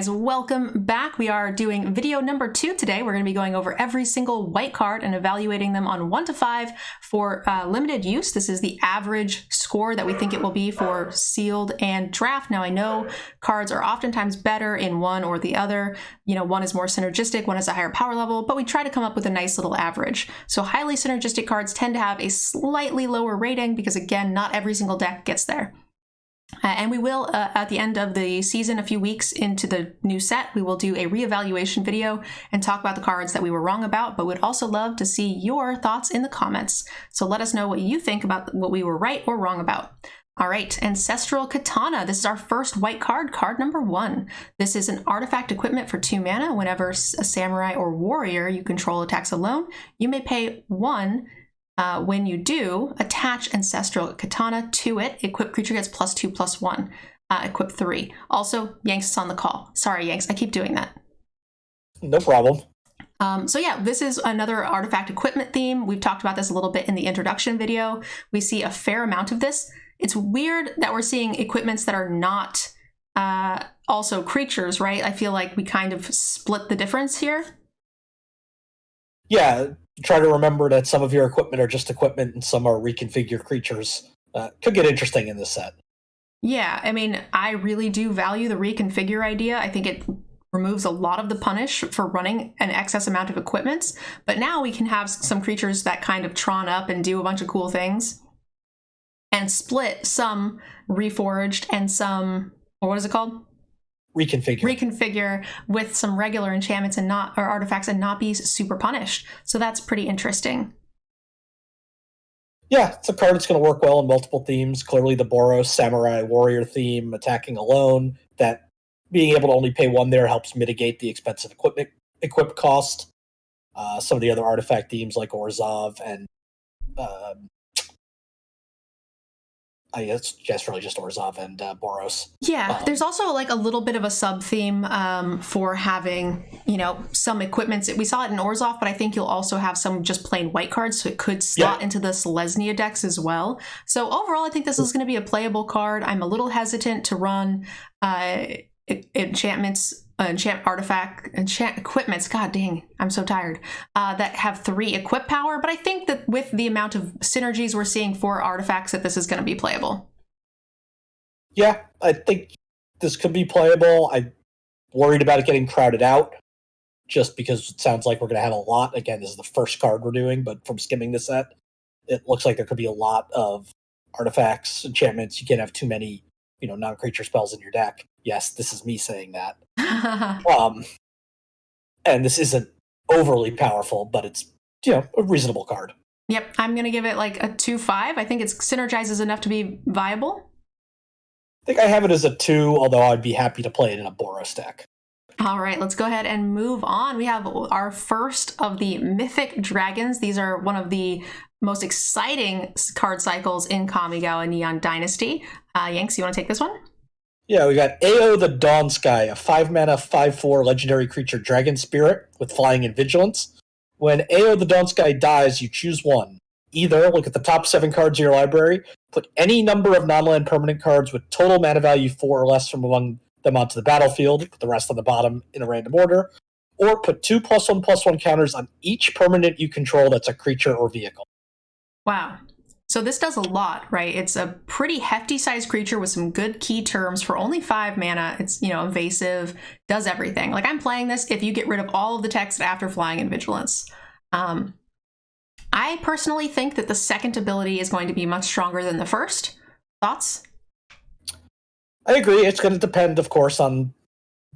guys, welcome back. We are doing video number 2 today. We're going to be going over every single white card and evaluating them on 1 to 5 for limited use. This is the average score that we think it will be for sealed and draft. Now I know cards are oftentimes better in one or the other. You know, one is more synergistic, one has a higher power level, but we try to come up with a nice little average. So highly synergistic cards tend to have a slightly lower rating because, again, not every single deck gets there. And we will, at the end of the season, a few weeks into the new set, we will do a reevaluation video and talk about the cards that we were wrong about, but would also love to see your thoughts in the comments. So let us know what you think about what we were right or wrong about. All right, Ancestral Katana. This is our first white card, card number 1. This is an artifact equipment for 2 mana. Whenever a samurai or warrior you control attacks alone, you may pay 1. When you do, attach Ancestral Katana to it. Equip creature gets +2/+1. Equip 3. Also, Yanks is on the call. Sorry, Yanks, I keep doing that. No problem. So yeah, this is another artifact equipment theme. We've talked about this a little bit in the introduction video. We see a fair amount of this. It's weird that we're seeing equipments that are not also creatures, right? I feel like we kind of split the difference here. Yeah, try to remember that some of your equipment are just equipment and some are reconfigured creatures. Could get interesting in this set. Yeah, I mean, I really do value the reconfigure idea. I think it removes a lot of the punish for running an excess amount of equipments, but now we can have some creatures that kind of tron up and do a bunch of cool things and split some reforged and some, or what is it called? Reconfigure with some regular enchantments and not, or artifacts, and not be super punished. So that's pretty interesting. Yeah, it's a card that's going to work well in multiple themes. Clearly the Boros Samurai Warrior theme, attacking alone, that being able to only pay 1 there helps mitigate the expensive equip cost. Some of the other artifact themes like Orzhov and I guess really just Orzhov and Boros. Yeah, there's also like a little bit of a sub theme for having, you know, some equipments. We saw it in Orzhov, but I think you'll also have some just plain white cards, so it could slot into the Selesnya decks as well. So overall, I think this is going to be a playable card. I'm a little hesitant to run enchantments, enchant equipments, god dang, I'm so tired, that have 3 equip power, but I think that with the amount of synergies we're seeing for artifacts that this is going to be playable. Yeah, I think this could be playable. I'm worried about it getting crowded out, just because it sounds like we're going to have a lot. Again, this is the first card we're doing, but from skimming the set, it looks like there could be a lot of artifacts, enchantments. You can't have too many, you know, non-creature spells in your deck. Yes, this is me saying that. And this isn't overly powerful, but it's, you know, a reasonable card. Yep, I'm going to give it like a 2/5. I think it synergizes enough to be viable. I think I have it as a 2, although I'd be happy to play it in a Boros deck. All right, let's go ahead and move on. We have our first of the Mythic Dragons. These are one of the most exciting card cycles in Kamigawa Neon Dynasty. Yanks, you want to take this one? Yeah, we got Ao the Dawnsky, a 5-mana, 5/4 legendary creature dragon spirit with flying and vigilance. When Ao the Dawnsky dies, you choose 1. Either look at the top 7 cards of your library, put any number of non-land permanent cards with total mana value 4 or less from among them onto the battlefield, put the rest on the bottom in a random order, or put 2 +1/+1 counters on each permanent you control that's a creature or vehicle. Wow. So this does a lot, right? It's a pretty hefty sized creature with some good key terms for only 5 mana. It's, you know, evasive, does everything. Like, I'm playing this if you get rid of all of the text after flying and vigilance. I personally think that the second ability is going to be much stronger than the first. Thoughts? I agree. It's going to depend, of course, on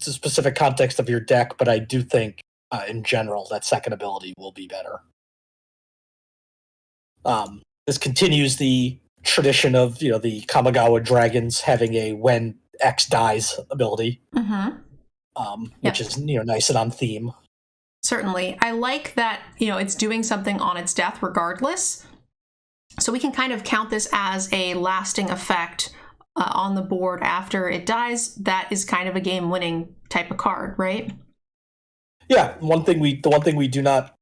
the specific context of your deck, but I do think, in general, that second ability will be better. This continues the tradition of, you know, the Kamigawa dragons having a when X dies ability, which is, you know, nice and on theme. Certainly. I like that, you know, it's doing something on its death regardless. So we can kind of count this as a lasting effect on the board after it dies. That is kind of a game-winning type of card, right? Yeah, the one thing we do not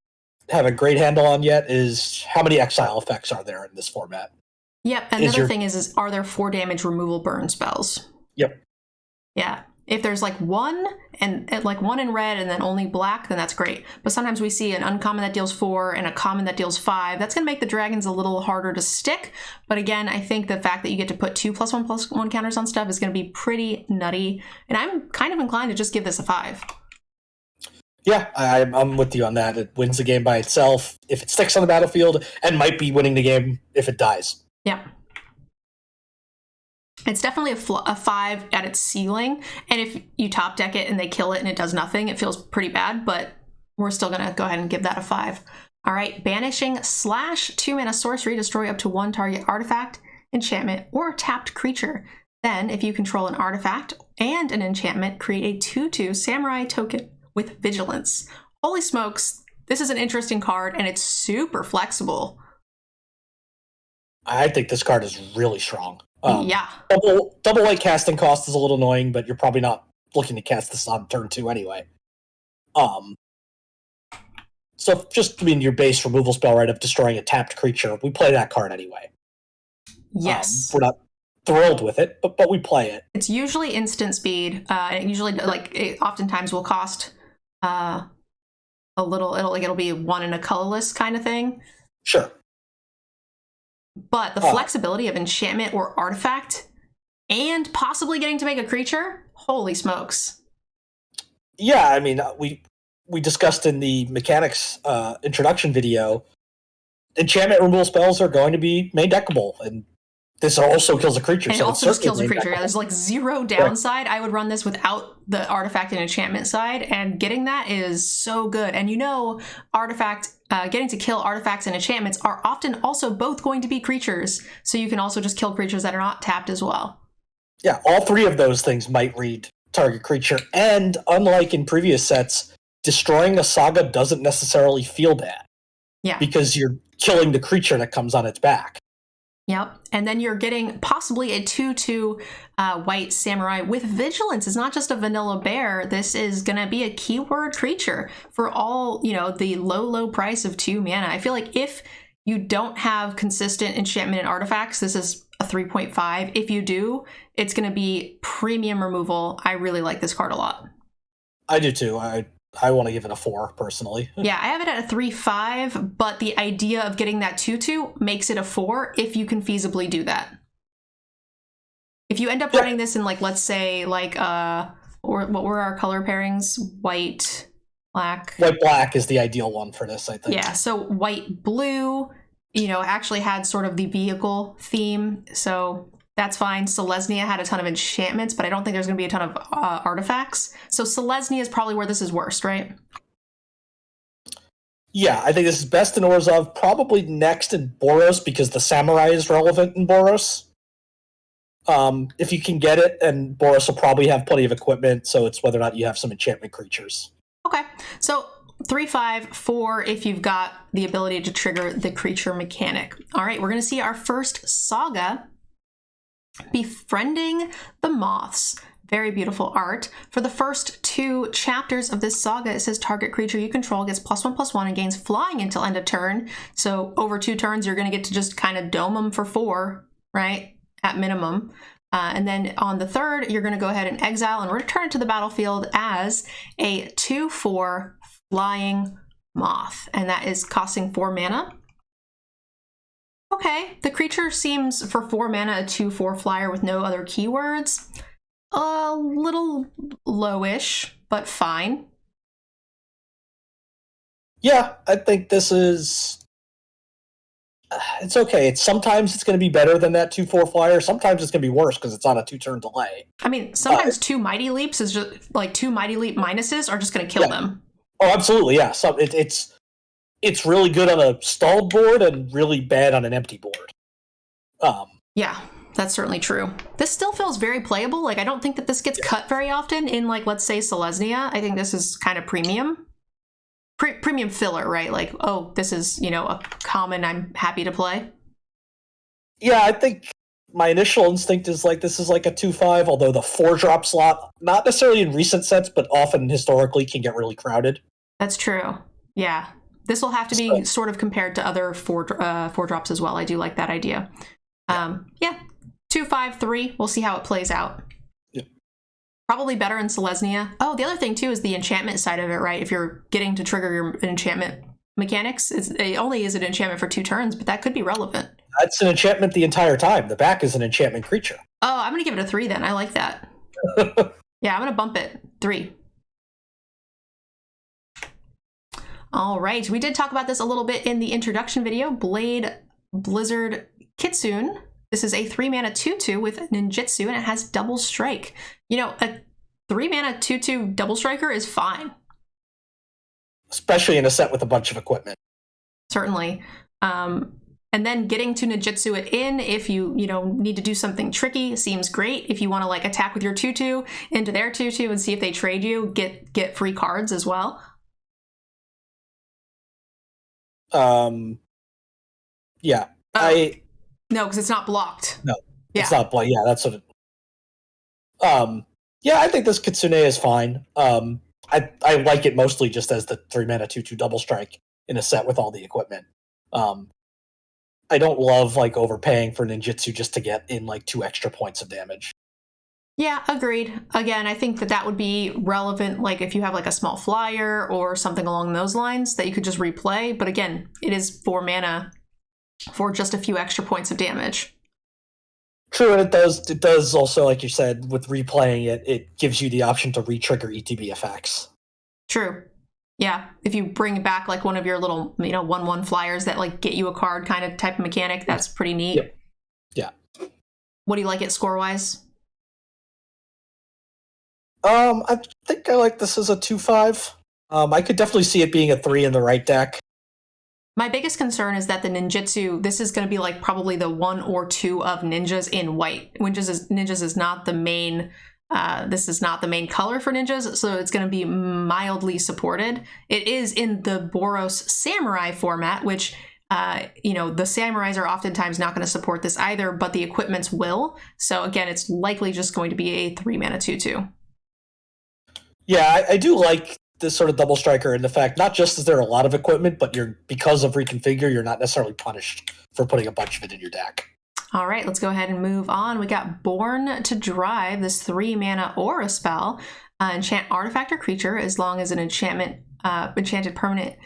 have a great handle on yet is how many exile effects are there in this format. Yep, another thing is are there 4 damage removal burn spells? Yep. Yeah. If there's like one and like one in red and then only black, then that's great. But sometimes we see an uncommon that deals 4 and a common that deals 5. That's going to make the dragons a little harder to stick. But again, I think the fact that you get to put 2+1/+1 counters on stuff is going to be pretty nutty. And I'm kind of inclined to just give this a 5. Yeah, I'm with you on that. It wins the game by itself if it sticks on the battlefield, and might be winning the game if it dies. Yeah. It's definitely a 5 at its ceiling, and if you top deck it and they kill it and it does nothing, it feels pretty bad, but we're still going to go ahead and give that a 5. All right, banishing / 2-mana sorcery, destroy up to 1 target artifact, enchantment, or tapped creature. Then, if you control an artifact and an enchantment, create a 2/2 samurai token with vigilance. Holy smokes, this is an interesting card, and it's super flexible. I think this card is really strong. Yeah. Double white casting cost is a little annoying, but you're probably not looking to cast this on turn 2 anyway. So just, your base removal spell right of destroying a tapped creature, we play that card anyway. Yes. We're not thrilled with it, but we play it. It's usually instant speed. It usually, it oftentimes will cost a little. It'll be 1 in a colorless kind of thing. Sure. But the flexibility of enchantment or artifact and possibly getting to make a creature, holy smokes. Yeah, we discussed in the mechanics introduction video, enchantment removal spells are going to be main deckable, and this also kills a creature. And so it also just kills a creature. Yeah, there's like 0 downside. Right. I would run this without the artifact and enchantment side, and getting that is so good. And artifact, getting to kill artifacts and enchantments are often also both going to be creatures, so you can also just kill creatures that are not tapped as well. Yeah, all 3 of those things might read target creature, and unlike in previous sets, destroying a saga doesn't necessarily feel bad. Yeah. Because you're killing the creature that comes on its back. Yep. And then you're getting possibly a 2/2 white samurai with vigilance. It's not just a vanilla bear. This is going to be a keyword creature for all, the low price of 2 mana. I feel like if you don't have consistent enchantment and artifacts, this is a 3.5. If you do, it's going to be premium removal. I really like this card a lot. I do too. I want to give it a 4, personally. Yeah, I have it at a 3.5, but the idea of getting that 2/2 makes it a 4 if you can feasibly do that. If you end up running this in, let's say, or what were our color pairings? White, black. White, black is the ideal one for this, I think. Yeah, so white, blue, actually had sort of the vehicle theme, so that's fine. Selesnya had a ton of enchantments, but I don't think there's going to be a ton of artifacts. So Selesnya is probably where this is worst, right? Yeah, I think this is best in Orzhov, probably next in Boros, because the Samurai is relevant in Boros. If you can get it, and Boros will probably have plenty of equipment, so it's whether or not you have some enchantment creatures. Okay, so 3/5, 4 if you've got the ability to trigger the creature mechanic. All right, we're going to see our first saga, Befriending the Moths. Very beautiful art. For the first 2 chapters of this saga, it says target creature you control gets +1/+1 and gains flying until end of turn. So over 2 turns, you're going to get to just kind of dome them for 4, right? At minimum. And then on the 3rd, you're going to go ahead and exile and return to the battlefield as a 2/4 flying moth. And that is costing 4 mana. Okay, the creature seems, for 4 mana, a 2/4 flyer with no other keywords. A little lowish, but fine. Yeah, I think this is... it's okay. Sometimes it's going to be better than that 2/4 flyer. Sometimes it's going to be worse because it's on a 2-turn delay. Sometimes 2 Mighty Leaps is just, 2 Mighty Leap minuses are just going to kill them. Oh, absolutely, yeah. So it's really good on a stalled board and really bad on an empty board. Yeah, that's certainly true. This still feels very playable. I don't think that this gets cut very often in, let's say, Selesnya. I think this is kind of premium. Premium filler, right? This is, a common I'm happy to play. Yeah, I think my initial instinct is this is a 2/5, although the 4-drop slot, not necessarily in recent sets, but often historically can get really crowded. That's true. Yeah. This will have to be sort of compared to other 4 drops as well. I do like that idea. 2/5 3. We'll see how it plays out. Probably better in Selesnya. Oh, the other thing too is the enchantment side of it, right? If you're getting to trigger your enchantment mechanics, it only is an enchantment for 2 turns, but that could be relevant. That's an enchantment the entire time. The back is an enchantment creature. Oh, I'm going to give it a 3 then. I like that. Yeah, I'm going to bump it. 3. All right. We did talk about this a little bit in the introduction video. Blade Blizzard Kitsune. This is a 3-mana 2/2 with ninjutsu, and it has double strike. You know, a 3-mana 2/2 double striker is fine. Especially in a set with a bunch of equipment. Certainly. And then getting to ninjutsu it in if you need to do something tricky seems great. If you want to like attack with your 2/2 into their 2/2 and see if they trade you, get free cards as well. Yeah. No, because it's not blocked. No, it's not blocked. Yeah, that's what it... yeah, I think this Kitsune is fine. I like it mostly just as the 3-mana 2/2 double strike in a set with all the equipment. I don't love like overpaying for ninjutsu just to get in like 2 extra points of damage. Yeah, agreed. Again, I think that would be relevant like if you have like a small flyer or something along those lines that you could just replay. But again, it is 4 mana for just a few extra points of damage. True, and it does also, like you said, with replaying it, it gives you the option to re-trigger ETB effects. True. Yeah, if you bring back like one of your little, 1/1 flyers that like get you a card kind of type of mechanic, that's pretty neat. Yep. Yeah. What do you like it score-wise? I think I like this as a 2/5. I could definitely see it being a 3 in the right deck. My biggest concern is that the ninjutsu, this is going to be like probably the 1 or 2 of ninjas in white. Ninjas is not the main, this is not the main color for ninjas, so it's going to be mildly supported. It is in the Boros Samurai format, which, the Samurais are oftentimes not going to support this either, but the equipments will. So again, it's likely just going to be a 3-mana 2/2. Yeah, I do like this sort of double striker in the fact not just is there a lot of equipment, but because of reconfigure, you're not necessarily punished for putting a bunch of it in your deck. All right, let's go ahead and move on. We got Born to Drive, this 3-mana aura spell. Enchant artifact or creature as long as an enchanted permanent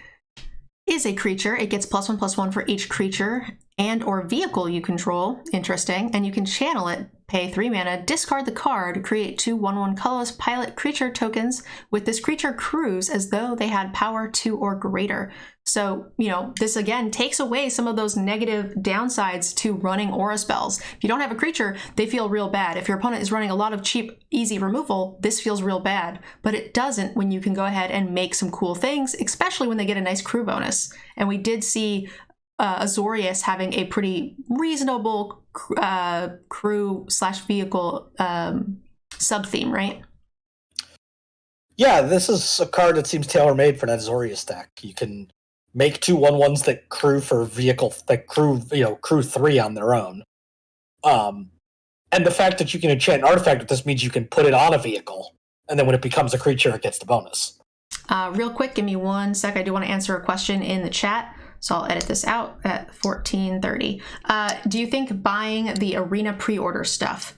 is a creature. It gets +1/+1 for each creature and or vehicle you control. Interesting. And you can channel it. Pay 3 mana, discard the card, create 2 1/1 colorless pilot creature tokens with this creature crews as though they had power 2 or greater. So, this again takes away some of those negative downsides to running aura spells. If you don't have a creature, they feel real bad. If your opponent is running a lot of cheap, easy removal, this feels real bad. But it doesn't when you can go ahead and make some cool things, especially when they get a nice crew bonus. And we did see Azorius having a pretty reasonable crew/vehicle sub-theme, right? Yeah, this is a card that seems tailor-made for that Azorius deck. You can make 2 1/1s that crew for vehicle, that crew 3 on their own. And the fact that you can enchant an artifact with this means you can put it on a vehicle, and then when it becomes a creature, it gets the bonus. Real quick, give me 1 sec. I do want to answer a question in the chat. So I'll edit this out at 14:30. Do you think buying the arena pre-order stuff?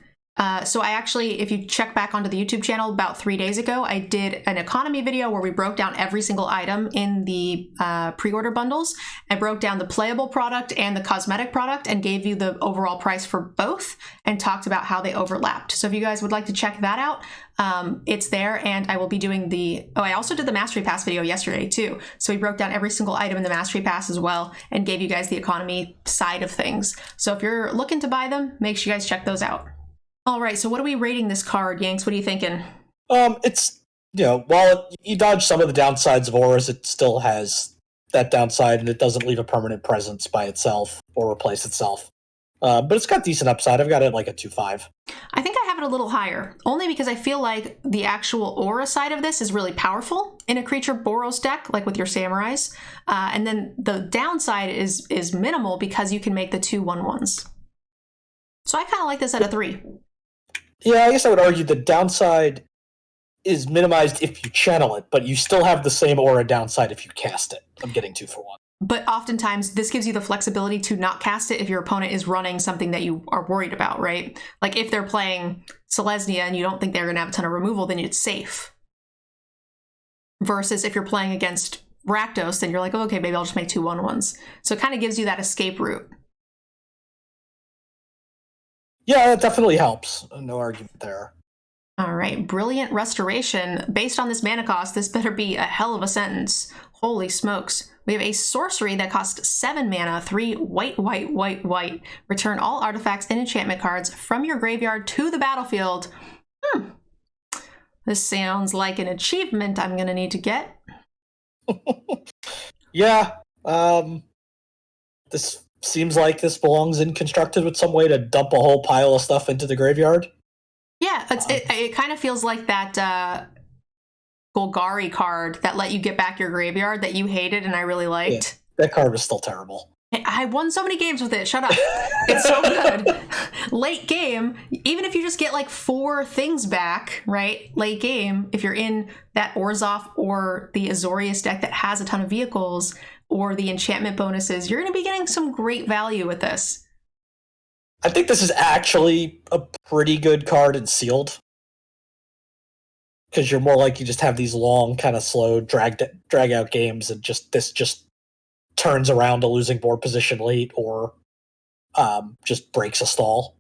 So I actually, if you check back onto the YouTube channel about 3 days ago, I did an economy video where we broke down every single item in the pre-order bundles. I broke down the playable product and the cosmetic product and gave you the overall price for both and talked about how they overlapped. So if you guys would like to check that out, it's there, and I will be doing I also did the Mastery Pass video yesterday too. So we broke down every single item in the Mastery Pass as well and gave you guys the economy side of things. So if you're looking to buy them, make sure you guys check those out. All right, so what are we rating this card, Yanks? What are you thinking? It's, while you dodge some of the downsides of auras, it still has that downside, and it doesn't leave a permanent presence by itself or replace itself. But it's got decent upside. I've got it like a 2/5. I think I have it a little higher, only because I feel like the actual aura side of this is really powerful in a creature Boros deck, like with your Samurais. And then the downside is minimal because you can make the 2 1/1s. So I kind of like this at a 3. Yeah, I guess I would argue the downside is minimized if you channel it, but you still have the same aura downside if you cast it. I'm getting 2 for 1. But oftentimes, this gives you the flexibility to not cast it if your opponent is running something that you are worried about, right? Like if they're playing Selesnya and you don't think they're going to have a ton of removal, then it's safe. Versus if you're playing against Rakdos, then you're like, oh, okay, maybe I'll just make 2 1/1s. So it kind of gives you that escape route. Yeah, that definitely helps. No argument there. All right, Brilliant Restoration. Based on this mana cost, this better be a hell of a sentence. Holy smokes. We have a sorcery that costs 7 mana, 3 white, white, white, white. Return all artifacts and enchantment cards from your graveyard to the battlefield. This sounds like an achievement I'm going to need to get. Yeah. This seems like this belongs in Constructed with some way to dump a whole pile of stuff into the graveyard. Yeah, it kind of feels like that Golgari card that let you get back your graveyard that you hated and I really liked. Yeah, that card was still terrible. I won so many games with it. Shut up. It's so good. Late game, even if you just get like 4 things back, right? Late game, if you're in that Orzhov or the Azorius deck that has a ton of vehicles or the enchantment bonuses, you're going to be getting some great value with this. I think this is actually a pretty good card in Sealed. Because you're more like you just have these long, kind of slow, drag out games, and this turns around a losing board position late, or just breaks a stall.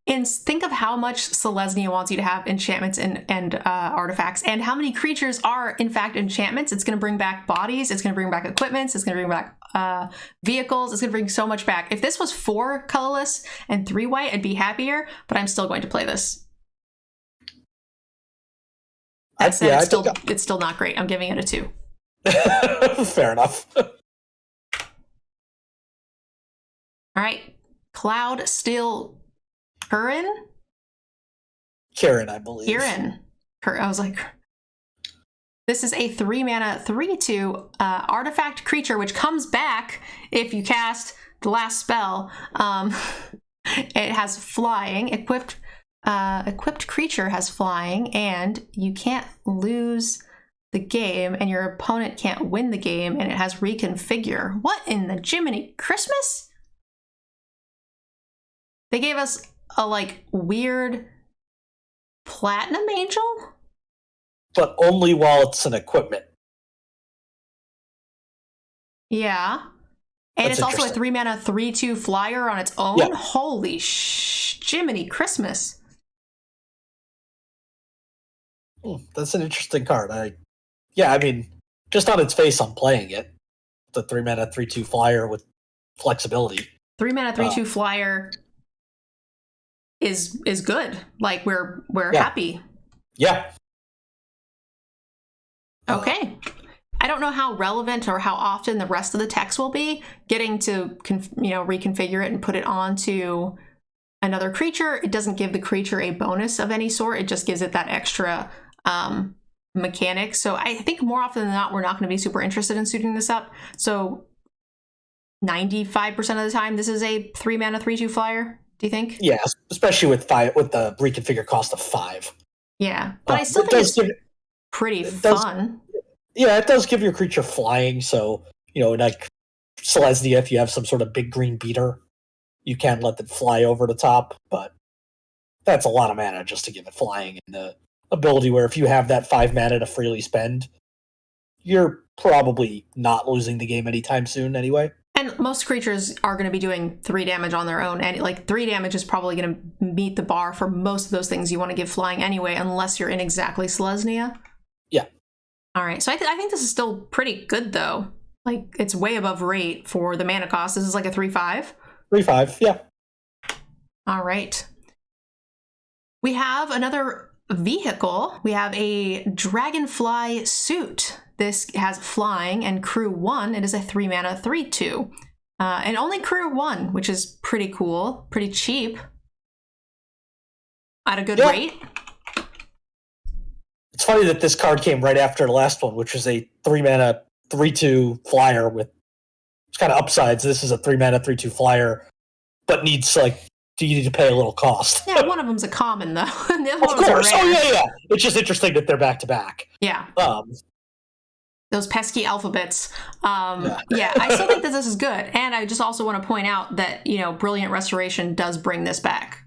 And think of how much Selesnya wants you to have enchantments and artifacts, and how many creatures are in fact enchantments. It's going to bring back bodies. It's going to bring back equipments. It's going to bring back vehicles. It's going to bring so much back. If this was 4 colorless and 3 white, I'd be happier. But I'm still going to play this. That said, it's still not great. I'm giving it a 2. Fair enough. All right. Cloud Steel Kieran, I believe. Kieran. I was like, this is a 3 mana, 3/2 artifact creature, which comes back if you cast the last spell. It has flying. Equipped creature has flying, and you can't lose the game, and your opponent can't win the game, and it has reconfigure. What in the Jiminy Christmas? They gave us a like weird platinum angel, but only while it's an equipment. Yeah, and That's it's also a 3 mana 3/2 flyer on its own. Yeah. Holy Jiminy Christmas! That's an interesting card. I mean, just on its face, I'm playing it. The 3 mana 3/2 flyer with flexibility. 3 mana 3/2 flyer is good. Like we're happy. Yeah. Okay. I don't know how relevant or how often the rest of the text will be. Getting to reconfigure it and put it onto another creature. It doesn't give the creature a bonus of any sort. It just gives it that extra mechanic. So I think more often than not, we're not going to be super interested in suiting this up. So 95% of the time, this is a 3 mana 3/2 flyer. Do you think? Yeah, especially with the reconfigure cost of 5. Yeah, but I still think it's pretty fun. Yeah, it does give your creature flying. So like Selesnya, if you have some sort of big green beater, you can let them fly over the top. But that's a lot of mana just to give it flying, and the ability where if you have that 5 mana to freely spend, you're probably not losing the game anytime soon anyway. And most creatures are going to be doing 3 damage on their own, and like 3 damage is probably going to meet the bar for most of those things you want to give flying anyway, unless you're in exactly Selesnya. Yeah. All right, so I think this is still pretty good though. Like it's way above rate for the mana cost. This is like a 3/5. 3/5, yeah. All right. We have another vehicle. We have a Dragonfly suit. This has flying and crew 1. It is a 3 mana 3/2. And only crew 1, which is pretty cool, pretty cheap. At a good rate. It's funny that this card came right after the last one, which was a 3 mana 3/2 flyer with it's kind of upsides. This is a 3 mana 3/2 flyer, but needs you need to pay a little cost. Yeah, one of them's a common though. And the other of course. Oh yeah. It's just interesting that they're back to back. Yeah. those pesky alphabets. Yeah, I still think that this is good. And I just also want to point out that, Brilliant Restoration does bring this back.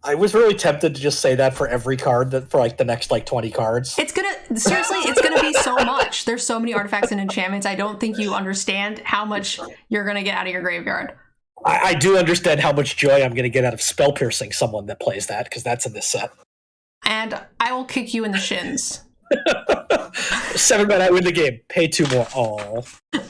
I was really tempted to just say that for every card, that for the next 20 cards. It's gonna be so much. There's so many artifacts and enchantments. I don't think you understand how much you're gonna get out of your graveyard. I do understand how much joy I'm gonna get out of spell piercing someone that plays that, because that's in this set. And I will kick you in the shins. 7 mana, I win the game. Pay 2 more. Oh.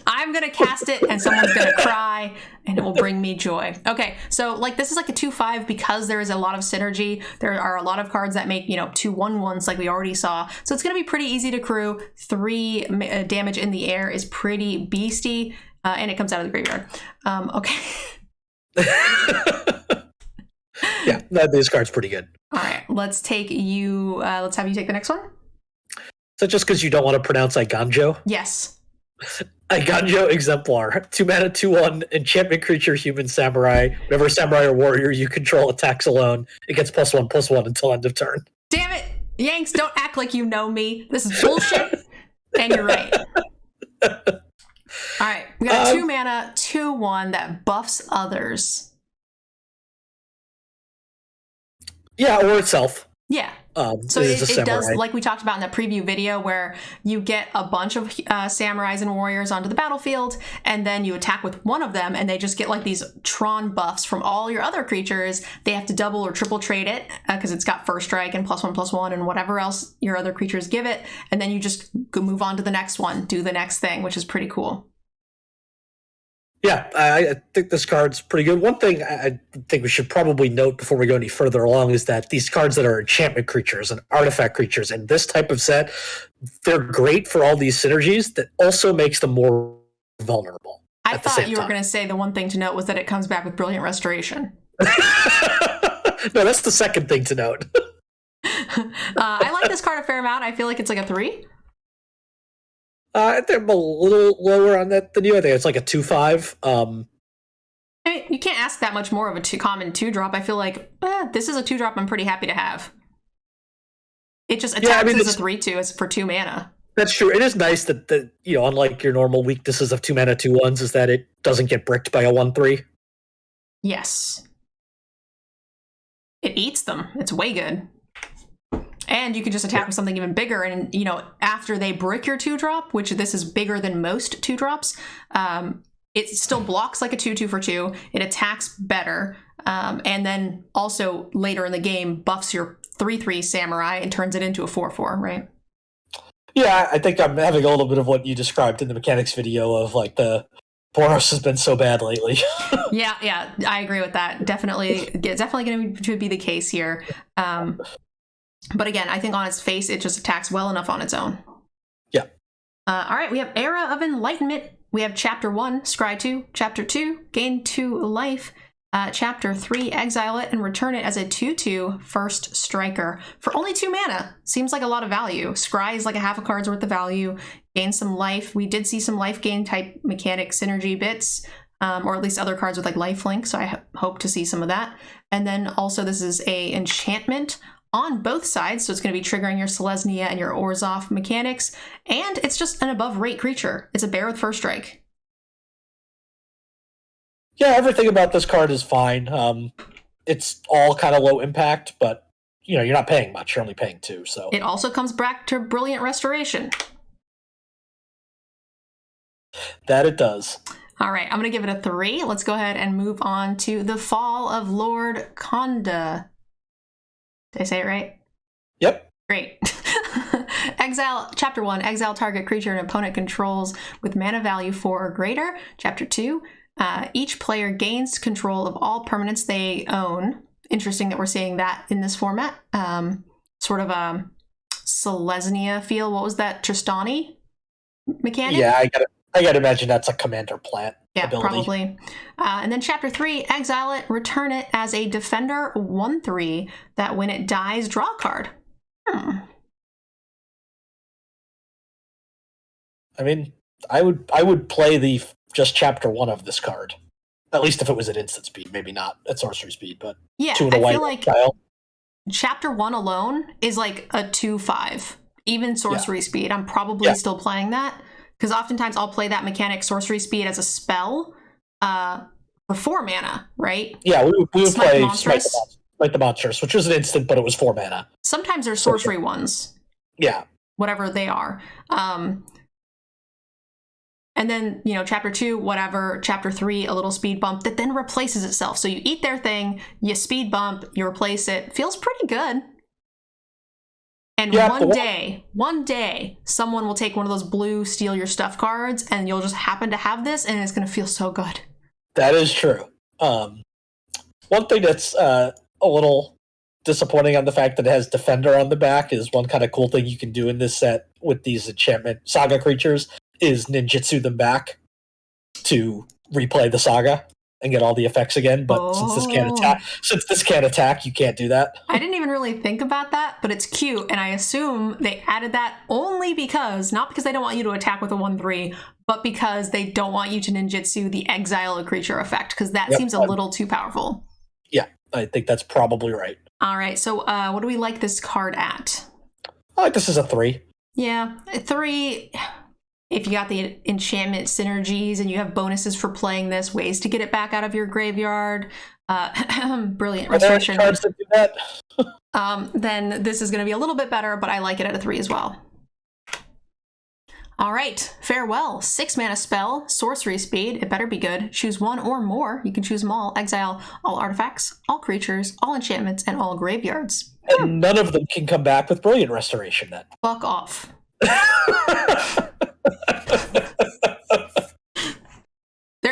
I'm gonna cast it and someone's gonna cry and it will bring me joy. Okay, so this is a 2/5 because there is a lot of synergy. There are a lot of cards that make 2/1/1s like we already saw. So it's gonna be pretty easy to crew. 3 damage in the air is pretty beasty, and it comes out of the graveyard. Okay. Yeah, this card's pretty good. All right, let's have you take the next one. Is that just because you don't want to pronounce Iganjo? Yes. Iganjo Exemplar. 2 mana, 2/1, enchantment creature, human samurai. Whenever samurai or warrior you control attacks alone, it gets +1/+1 until end of turn. Damn it! Yanks, don't act like you know me. This is bullshit. And you're right. Alright, we got a 2 mana, 2/1 that buffs others. Yeah, or itself. Yeah. So it does, like we talked about in the preview video, where you get a bunch of samurais and warriors onto the battlefield, and then you attack with one of them, and they just get these Tron buffs from all your other creatures. They have to double or triple trade it because it's got first strike and +1/+1 and whatever else your other creatures give it, and then you just move on to the next one, do the next thing, which is pretty cool. Yeah, I think this card's pretty good. One thing I think we should probably note before we go any further along is that these cards that are enchantment creatures and artifact creatures in this type of set, they're great for all these synergies. That also makes them more vulnerable. I thought you were going to say the one thing to note was that it comes back with Brilliant Restoration. No, that's the second thing to note. I like this card a fair amount. I feel like it's a 3. I think I'm a little lower on that than you. I think it's a 2/5. I mean, you can't ask that much more of a common 2-drop. I feel like this is a 2-drop I'm pretty happy to have. It just attacks as a 3/2 as for 2 mana. That's true. It is nice that unlike your normal weaknesses of 2 mana 2/1s, is that it doesn't get bricked by a 1/3. Yes. It eats them. It's way good. And you can just attack with something even bigger. And, after they brick your 2-drop, which this is bigger than most 2-drops, it still blocks like a 2/2 for 2. It attacks better. And then also later in the game buffs your 3/3 samurai and turns it into a 4/4, right? Yeah, I think I'm having a little bit of what you described in the mechanics video of the Boros has been so bad lately. Yeah, I agree with that. Definitely going to be the case here. But again, I think on its face, it just attacks well enough on its own. Yeah. All right, we have Era of Enlightenment. We have Chapter 1, Scry 2. Chapter 2, Gain 2 life. Chapter 3, Exile it and return it as a 2/2 first striker. For only 2 mana. Seems like a lot of value. Scry is like a half a card's worth of value. Gain some life. We did see some life gain type mechanic synergy bits. Or at least other cards with lifelink, so I hope to see some of that. And then also this is a enchantment on both sides, so it's going to be triggering your Selesnya and your Orzhov mechanics, and it's just an above rate creature. It's a bear with first strike. Yeah, everything about this card is fine. It's all kind of low impact, but you're not paying much. You're only paying 2, so. It also comes back to Brilliant Restoration. That it does. All right, I'm going to give it a 3. Let's go ahead and move on to the Fall of Lord Konda. Did I say it right? Yep. Great. Exile, Chapter 1, exile target creature an opponent controls with mana value 4 or greater. Chapter 2, each player gains control of all permanents they own. Interesting that we're seeing that in this format. Sort of a Selesnya feel. What was that, Tristani mechanic? Yeah, I gotta imagine that's a commander plant. Yeah, ability. probably. And then Chapter 3, exile it, return it as a defender 1/3 that when it dies, draw a card. I mean, I would play just Chapter 1 of this card. At least if it was at instant speed, maybe not at sorcery speed, but yeah, 2 and a I white feel like style. Chapter 1 alone is a 2/5. Even sorcery speed, I'm probably still playing that. Because oftentimes I'll play that mechanic sorcery speed as a spell for 4 mana, right? Yeah, we would play Smite the Monstrous, which was an instant, but it was 4 mana. Sometimes they're sorcery ones. Yeah. Whatever they are. And then, you know, chapter 2, whatever, chapter 3, a little speed bump that then replaces itself. So you eat their thing, you speed bump, you replace it. Feels pretty good. And one day, someone will take one of those blue steal your stuff cards and you'll just happen to have this and it's going to feel so good. That is true. One thing that's a little disappointing on the fact that it has Defender on the back is one kind of cool thing you can do in this set with these enchantment saga creatures is ninjutsu them back to replay the saga and get all the effects again. But since this can't attack, you can't do that. I didn't even really think about that, but it's cute, and I assume they added that only because, not because they don't want you to attack with a 1/3, but because they don't want you to ninjutsu the exile a creature effect, because that seems a little too powerful. Yeah, I think that's probably right. All right, so what do we like this card at? I like this as a 3. Yeah, a 3. If you got the enchantment synergies and you have bonuses for playing this, ways to get it back out of your graveyard, brilliant restoration. Cards that do that? Then this is going to be a little bit better, but I like it at a 3 as well. All right, Farewell, 6 mana spell, sorcery speed. It better be good. Choose one or more. You can choose them all. Exile all artifacts, all creatures, all enchantments, and all graveyards. And none of them can come back with brilliant restoration then. Fuck off.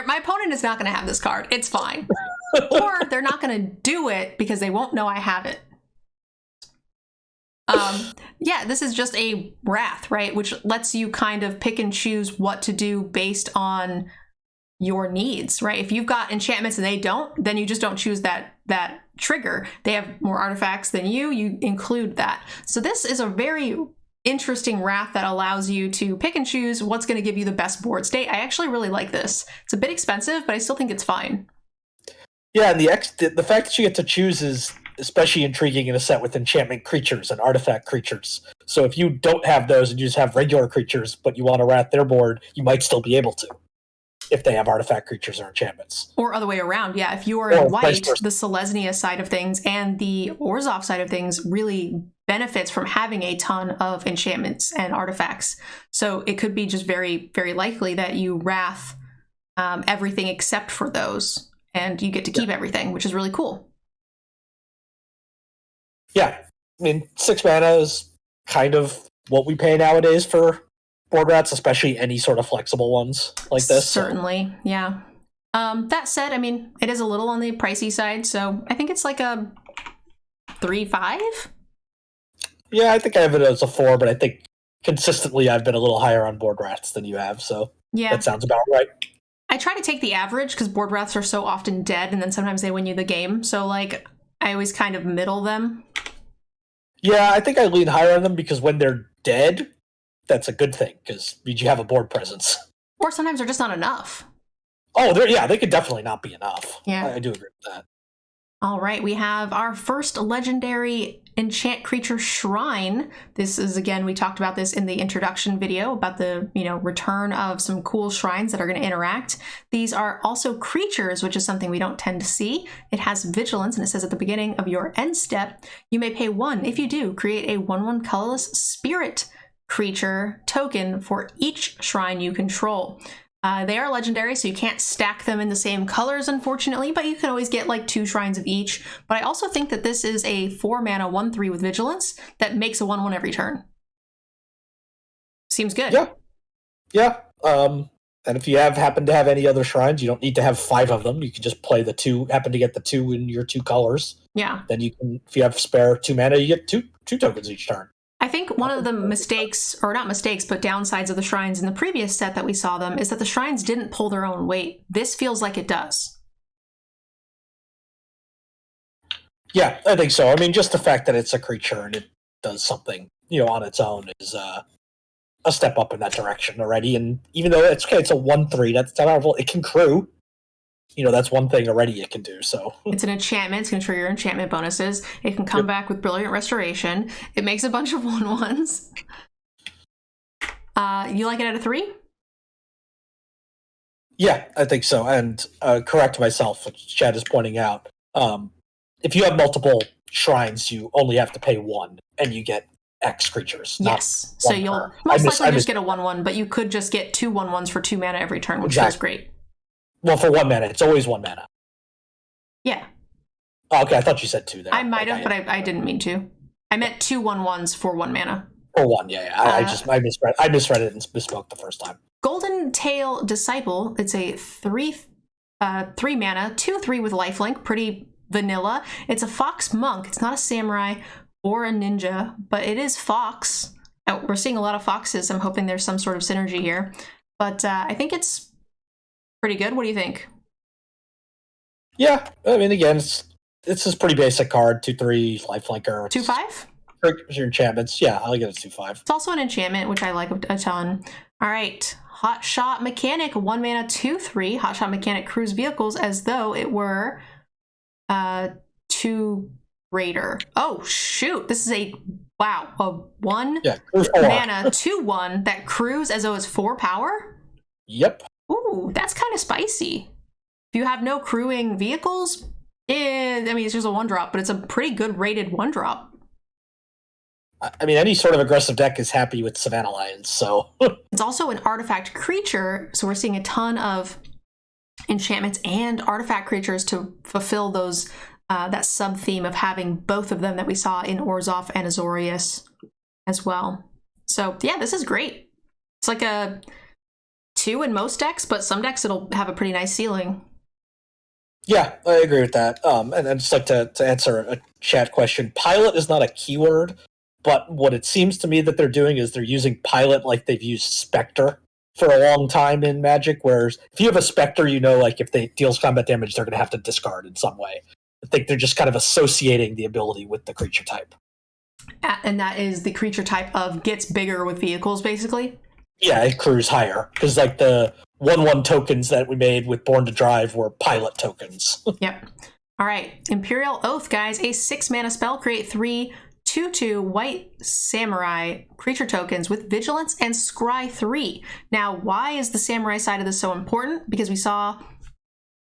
My opponent is not going to have this card. It's fine. Or they're not going to do it because they won't know I have it. Yeah, this is just a Wrath, right? Which lets you kind of pick and choose what to do based on your needs, right? If you've got enchantments and they don't, then you just don't choose that trigger. They have more artifacts than you include that. So this is a very interesting Wrath that allows you to pick and choose what's going to give you the best board state. I actually really like this. It's a bit expensive, but I still think it's fine. Yeah, and the fact that you get to choose is especially intriguing in a set with enchantment creatures and artifact creatures. So if you don't have those and you just have regular creatures, but you want to Wrath their board, you might still be able to, if they have artifact creatures or enchantments. Or other way around, yeah. If you are in white, the Selesnya side of things and the Orzhov side of things really benefits from having a ton of enchantments and artifacts. So it could be just very, very likely that you Wrath everything except for those, and you get to keep everything, which is really cool. Yeah, I mean, 6 mana is kind of what we pay nowadays for board Rats, especially any sort of flexible ones like this. Certainly, yeah. That said, I mean, it is a little on the pricey side, so I think it's like a 3-5. Yeah, I think I have it as a 4, but I think consistently I've been a little higher on board Rats than you have, so yeah, that sounds about right. I try to take the average because board Rats are so often dead, and then sometimes they win you the game, so like I always kind of middle them. Yeah, I think I lean higher on them because when they're dead, that's a good thing because you have a board presence. Or sometimes they're just not enough. Oh, they could definitely not be enough. Yeah, I do agree with that. All right, we have our first legendary enchant creature shrine. This is, again, we talked about this in the introduction video about the, return of some cool shrines that are going to interact. These are also creatures, which is something we don't tend to see. It has vigilance, and it says at the beginning of your end step, you may pay 1. If you do, create a 1/1 colorless spirit creature token for each shrine you control. They are legendary, so you can't stack them in the same colors, unfortunately, but you can always get like 2 shrines of each. But I also think that this is a 4 mana 1/3 with vigilance that makes a 1/1 every turn. Seems good. Yeah. And if you happen to have any other shrines, you don't need to have 5 of them. You can just play the 2, happen to get the 2 in your 2 colors. Yeah. Then you can, if you have spare 2 mana, you get two tokens each turn. I think one of the mistakes, or not mistakes, but downsides of the shrines in the previous set that we saw them is that the shrines didn't pull their own weight. This feels like it does. Yeah, I think so. I mean, just the fact that it's a creature and it does something, on its own is a step up in that direction already. And even though it's okay, it's a 1/3, that's powerful. It can crew. That's one thing already it can do, so. It's an enchantment. It's going to trigger your enchantment bonuses. It can come back with Brilliant Restoration. It makes a bunch of 1/1s. You like it at a 3? Yeah, I think so. And correct myself, which Chad is pointing out. If you have multiple shrines, you only have to pay one, and you get X creatures. Yes, so you'll most likely just get a 1/1, but you could just get 2 1/1s for 2 mana every turn, which feels great. Well, for 1 mana, it's always 1 mana. Yeah. Oh, okay, I thought you said 2 there. I might have, but I didn't mean to. I meant 2 1/1s for 1 mana. For 1, yeah. I misread. I misread it and misspoke the first time. Golden Tail Disciple. It's a 3 mana, 2/3 with lifelink. Pretty vanilla. It's a fox monk. It's not a samurai or a ninja, but it is fox. Oh, we're seeing a lot of foxes. I'm hoping there's some sort of synergy here. But I think it's pretty good. What do you think? Yeah, I mean, again, it's this pretty basic card. 2/3 lifelinker. 2/5? Your enchantments. Yeah, I'll get it 2/5. It's also an enchantment, which I like a ton. All right. Hot Shot Mechanic, 1 mana, 2/3. Hot Shot Mechanic crews vehicles as though it were 2 raider. Oh, shoot. This is a 1 mana, 2/1 that crews as though it's 4 power? Yep. Ooh, that's kind of spicy. If you have no crewing vehicles, I mean, it's just a 1-drop, but it's a pretty good rated 1-drop. I mean, any sort of aggressive deck is happy with Savannah Lions, so... It's also an artifact creature, so we're seeing a ton of enchantments and artifact creatures to fulfill those that sub-theme of having both of them that we saw in Orzhov and Azorius as well. So, yeah, this is great. It's like a 2 in most decks, but some decks it'll have a pretty nice ceiling. Yeah, I agree with that. And I'd just like to answer a chat question. Pilot is not a keyword, but what it seems to me that they're doing is they're using Pilot like they've used Spectre for a long time in Magic, whereas if you have a Spectre, you know, like if they deals combat damage, they're going to have to discard in some way. I think they're just kind of associating the ability with the creature type. And that is the creature type of gets bigger with vehicles, basically? Yeah, it crews higher, because like the 1/1 tokens that we made with Born to Drive were Pilot tokens. Yep. All right, Imperial Oath, guys. A 6 mana spell, create 3 2/2 white samurai creature tokens with vigilance and scry 3. Now, why is the samurai side of this so important? Because we saw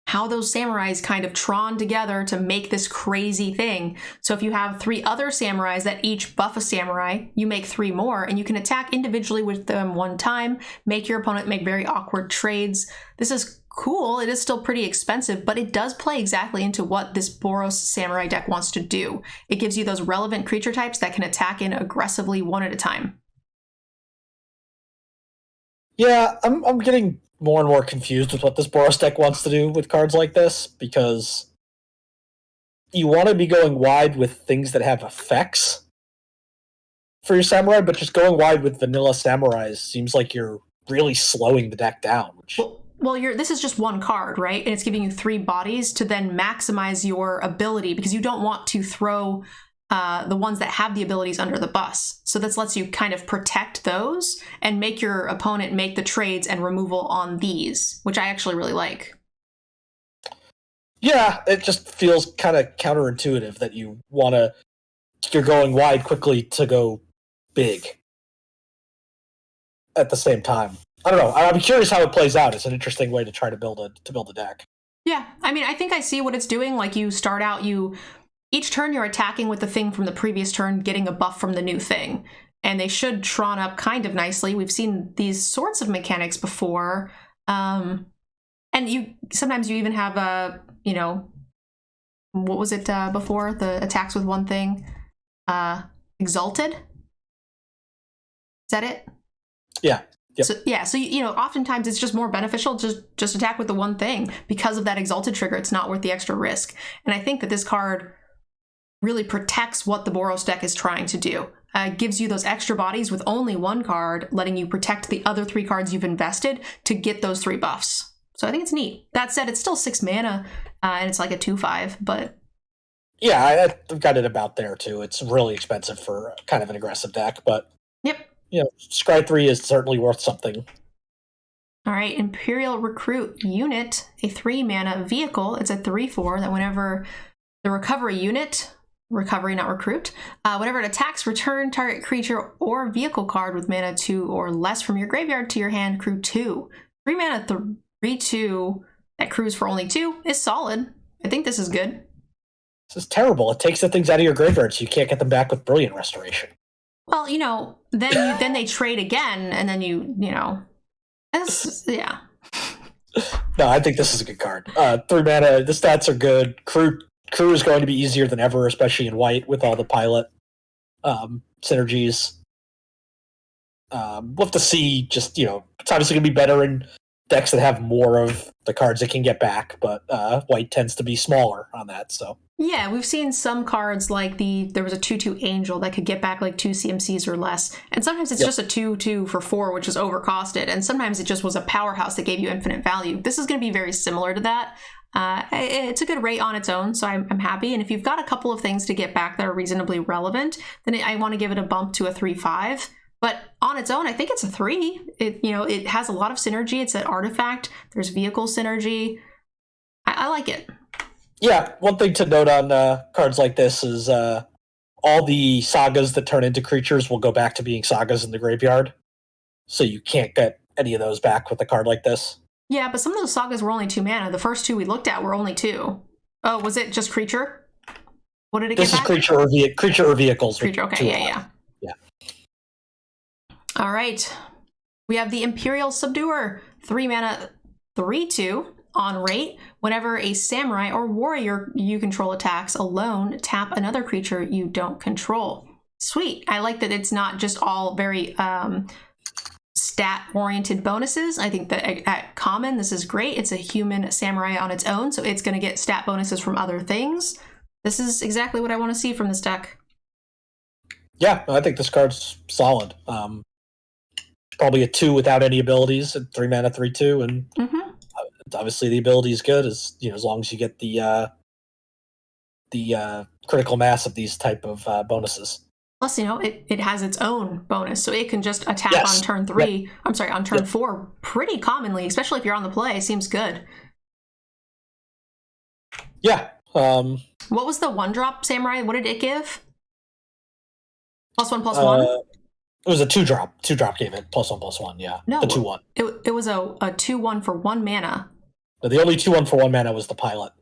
how those samurais kind of tron together to make this crazy thing. So if you have 3 other samurais that each buff a samurai, you make 3 more, and you can attack individually with them 1 time, make your opponent make very awkward trades. This is cool. It is still pretty expensive, but it does play exactly into what this Boros Samurai deck wants to do. It gives you those relevant creature types that can attack in aggressively 1 at a time. Yeah, I'm getting more and more confused with what this Boros deck wants to do with cards like this, because you want to be going wide with things that have effects for your samurai, but just going wide with vanilla samurais seems like you're really slowing the deck down. Well, this is just 1 card, right? And it's giving you 3 bodies to then maximize your ability, because you don't want to throw the ones that have the abilities under the bus. So this lets you kind of protect those and make your opponent make the trades and removal on these, which I actually really like. Yeah, it just feels kind of counterintuitive that you're going wide quickly to go big at the same time. I don't know. I'm curious how it plays out. It's an interesting way to try to build a deck. Yeah, I mean, I think I see what it's doing. Like, you start out, each turn you're attacking with the thing from the previous turn, getting a buff from the new thing. And they should tron up kind of nicely. We've seen these sorts of mechanics before. And sometimes you even have what was it before? The attacks with 1 thing? Exalted? Is that it? Yeah. Yep. So oftentimes it's just more beneficial to just attack with the 1 thing. Because of that Exalted trigger, it's not worth the extra risk. And I think that this card really protects what the Boros deck is trying to do. Gives you those extra bodies with only 1 card, letting you protect the other 3 cards you've invested to get those 3 buffs. So I think it's neat. That said, it's still 6 mana, and it's like a 2/5, but... Yeah, I've got it about there, too. It's really expensive for kind of an aggressive deck, but... Yep. Scry 3 is certainly worth something. All right, Imperial Recruit Unit, a 3 mana vehicle. It's a 3/4 that whenever the recovery unit... Recovery, not recruit. Whenever it attacks, return target creature or vehicle card with mana 2 or less from your graveyard to your hand, crew 2. 3 mana 3/2 that crews for only 2 is solid. I think this is good. This is terrible. It takes the things out of your graveyard, so you can't get them back with Brilliant Restoration. Well, then they trade again, and then yeah. No, I think this is a good card. 3 mana, the stats are good. Crew is going to be easier than ever, especially in white with all the pilot synergies. We'll have to see, just, it's obviously going to be better in decks that have more of the cards they can get back, but white tends to be smaller on that, so. Yeah, we've seen some cards like there was a 2/2 Angel that could get back like 2 CMCs or less, and sometimes it's just a 2/2 for 4, which is overcosted, and sometimes it just was a powerhouse that gave you infinite value. This is going to be very similar to that. It's a good rate on its own, so I'm happy, and if you've got a couple of things to get back that are reasonably relevant, then I want to give it a bump to a 3/5. But on its own, I think it's a 3. It has a lot of synergy. It's an artifact. There's vehicle synergy. I like it. Yeah, one thing to note on cards like this is all the sagas that turn into creatures will go back to being sagas in the graveyard. So you can't get any of those back with a card like this. Yeah, but some of those sagas were only 2 mana. The first 2 we looked at were only 2. Oh, was it just creature? What did it get back? This is creature or vehicles. Creature, okay, yeah. All right. We have the Imperial Subduer. 3 mana, 3/2. On rate, whenever a samurai or warrior you control attacks alone, tap another creature you don't control. Sweet. I like that it's not just all very stat-oriented bonuses. I think that at common, this is great. It's a human samurai on its own, so it's going to get stat bonuses from other things. This is exactly what I want to see from this deck. Yeah, I think this card's solid. Probably a 2 without any abilities at 3 mana, 3/2, and obviously the ability is good as long as you get the critical mass of these type of bonuses. Plus, it has its own bonus, so it can just attack on turn 3. Yep. I'm sorry, on turn 4 pretty commonly, especially if you're on the play. Seems good. Yeah. What was the 1-drop samurai? What did it give? +1/+1? It was a 2-drop. 2-drop gave it +1/+1. Yeah. No, the 2/1. It was a 2/1 for 1 mana. No, the only 2/1 for 1 mana was the pilot.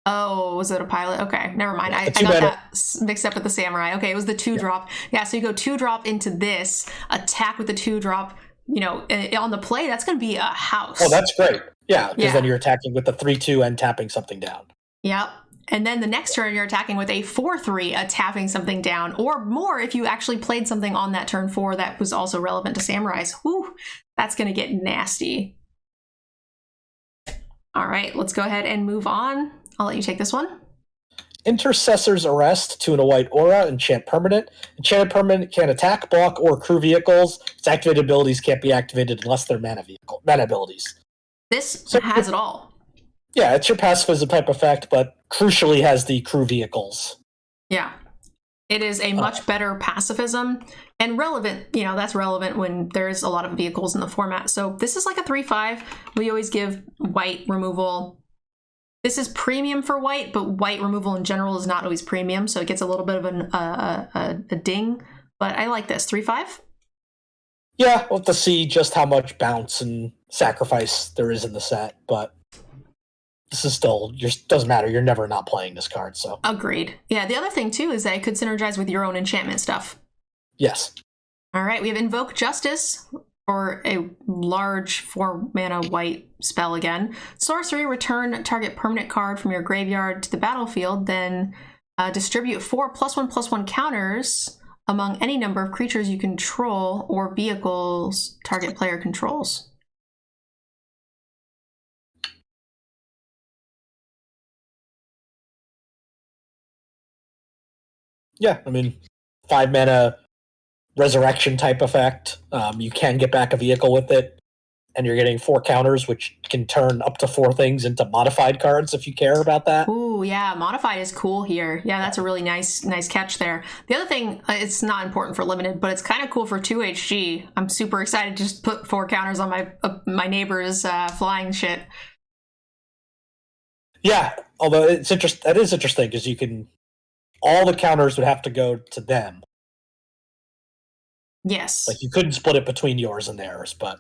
Oh, was it a pilot? Okay, never mind. I got that mixed up with the samurai. Okay, it was the 2-drop. Yeah, so you go 2-drop into this, attack with the 2-drop. On the play, that's going to be a house. Oh, that's great. Yeah, because then you're attacking with the 3/2 and tapping something down. Yep. And then the next turn, you're attacking with a 4/3, tapping something down, or more if you actually played something on that turn 4 that was also relevant to samurais. Whew, that's going to get nasty. All right, let's go ahead and move on. I'll let you take this one. Intercessor's Arrest, 2 and a white aura, enchant permanent. Enchanted permanent can attack, block, or crew vehicles. Its activated abilities can't be activated unless they're mana abilities. This has it all. Yeah, it's your pacifism type effect, but crucially has the crew vehicles. Yeah. It is a much better pacifism and relevant. That's relevant when there's a lot of vehicles in the format. So this is like a 3/5. We always give white removal. This is premium for white, but white removal in general is not always premium, so it gets a little bit of a ding. But I like this 3/5. Yeah, we'll have to see just how much bounce and sacrifice there is in the set, but this is still doesn't matter. You're never not playing this card, so agreed. Yeah, the other thing too is that it could synergize with your own enchantment stuff. Yes. All right, we have Invoke Justice. For a large 4 mana white spell again. Sorcery, return target permanent card from your graveyard to the battlefield, then distribute 4 +1/+1 counters among any number of creatures you control or vehicles target player controls. Yeah, 5 mana resurrection type effect. You can get back a vehicle with it, and you're getting 4 counters, which can turn up to 4 things into modified cards if you care about that. Ooh, yeah, modified is cool here. Yeah, that's a really nice catch there. The other thing, it's not important for limited, but it's kind of cool for 2HG. I'm super excited to just put 4 counters on my neighbor's flying shit. Yeah, although that is interesting because all the counters would have to go to them. Yes. Like, you couldn't split it between yours and theirs, but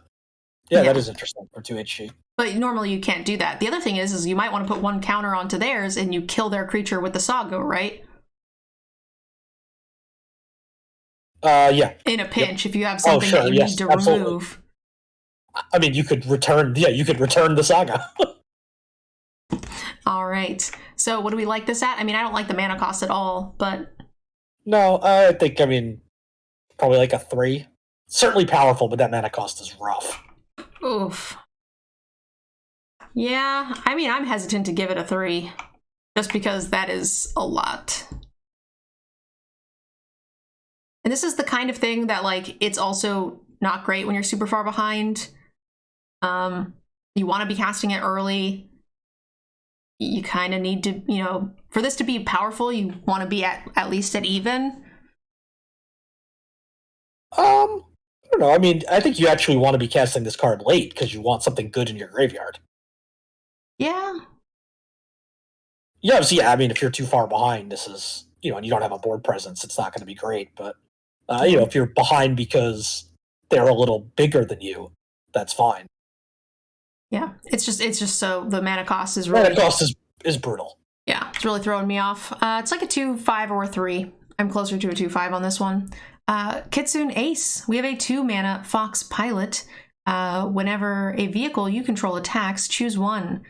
Yeah, that is interesting for 2 HG. But normally you can't do that. The other thing is you might want to put one counter onto theirs and you kill their creature with the Sago, right? Yeah. In a pinch, if you have something that you need to remove. I mean, you could return the Saga. All right. So what do we like this at? I mean, I don't like the mana cost at all, but... No, I think, probably like a 3. Certainly powerful, but that mana cost is rough. Oof. Yeah, I mean, I'm hesitant to give it a 3, just because that is a lot. And this is the kind of thing that, like, it's also not great when you're super far behind. You want to be casting it early. You kind of need to, for this to be powerful, you want to be at least at even. I don't know. I mean, I think you actually want to be casting this card late because you want something good in your graveyard. Yeah. Yeah, obviously, I mean, if you're too far behind, this is, and you don't have a board presence, it's not going to be great. But, if you're behind because they're a little bigger than you, that's fine. Yeah, it's just so the mana cost is really... Mana cost is brutal. Yeah, it's really throwing me off. It's like a 2/5 or a 3. I'm closer to a 2/5 on this one. Kitsune Ace. We have a 2-mana Fox Pilot. Whenever a vehicle you control attacks, choose one.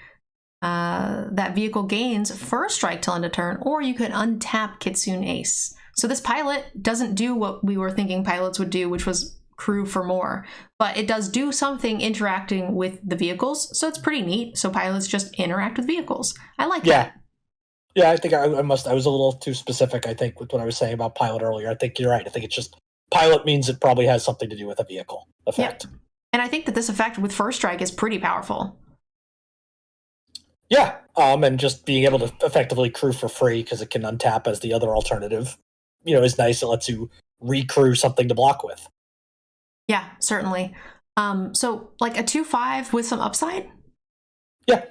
That vehicle gains first strike till end of turn, or you could untap Kitsune Ace. So this pilot doesn't do what we were thinking pilots would do, which was crew for more, but it does do something interacting with the vehicles, so it's pretty neat. So pilots just interact with vehicles. I like that. Yeah, I think I was a little too specific, I think, with what I was saying about pilot earlier. I think you're right. I think it's just pilot means it probably has something to do with a vehicle effect. Yep. And I think that this effect with first strike is pretty powerful. Yeah, and just being able to effectively crew for free because it can untap as the other alternative, is nice. It lets you recrew something to block with. Yeah, certainly. So like a 2/5 with some upside? Yeah,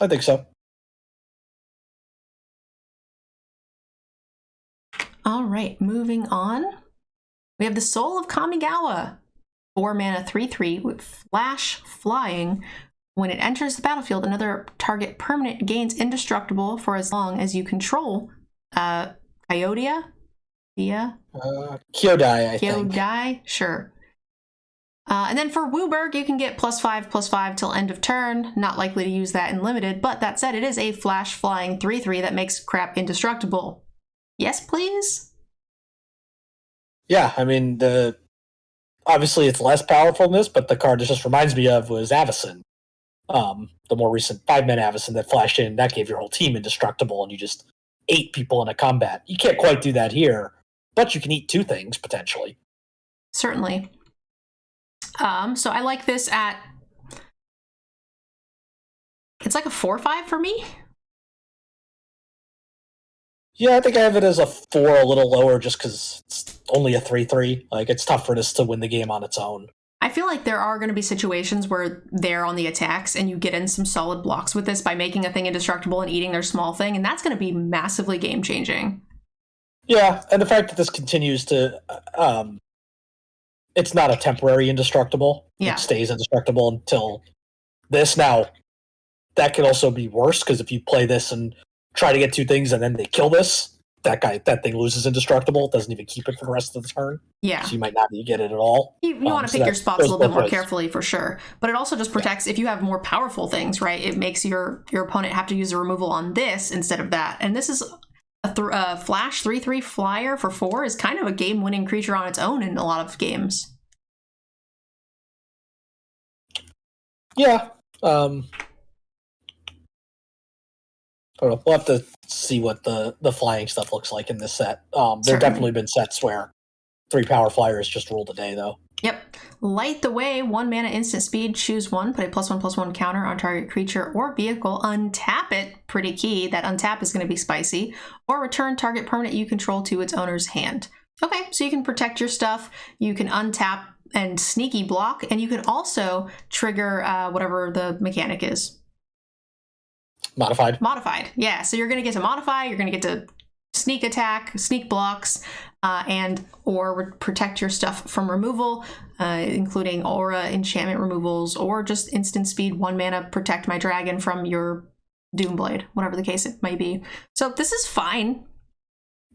I think so. All right, moving on. We have the Soul of Kamigawa. 4-mana 3/3 with flash flying. When it enters the battlefield, another target permanent gains indestructible for as long as you control Kyodai, I think. Kyodai, sure. And then for Wooburg, you can get +5/+5 till end of turn. Not likely to use that in limited, but that said, it is a flash flying 3/3 that makes crap indestructible. Yes, please? Yeah, I mean, obviously it's less powerful than this, but the card this just reminds me of was Avacyn. The more recent 5-mana Avacyn that flashed in, that gave your whole team indestructible, and you just ate people in a combat. You can't quite do that here, but you can eat 2 things, potentially. Certainly. So I like this at... It's like a 4/5 for me? Yeah, I think I have it as a 4, a little lower, just because it's only a 3/3. Like, it's tough for this to win the game on its own. I feel like there are going to be situations where they're on the attacks and you get in some solid blocks with this by making a thing indestructible and eating their small thing, and that's going to be massively game-changing. Yeah, and the fact that this continues to... it's not a temporary indestructible. Yeah. It stays indestructible until this. Now, that could also be worse, because if you play this and try to get 2 things and then they kill this, that thing loses indestructible. It doesn't even keep it for the rest of the turn. Yeah. So you might not get it at all. You want to pick your spots a little bit more carefully, for sure. But it also just protects, if you have more powerful things, right? It makes your opponent have to use a removal on this instead of that. And this is a flash 3/3 flyer for 4 is kind of a game-winning creature on its own in a lot of games. Yeah. I don't know. We'll have to see what the flying stuff looks like in this set. There have definitely been sets where 3 power flyers just rule the day, though. Yep. Light the Way, 1-mana instant speed, choose 1, put a +1/+1 counter on target creature or vehicle, untap it, pretty key, that untap is going to be spicy, or return target permanent you control to its owner's hand. Okay, so you can protect your stuff, you can untap and sneaky block, and you can also trigger whatever the mechanic is. Modified, yeah. So you're going to get to modify, you're going to get to sneak attack, sneak blocks, and or protect your stuff from removal. including aura, enchantment removals, or just instant speed, 1 mana, protect my dragon from your Doomblade, whatever the case it might be. So this is fine.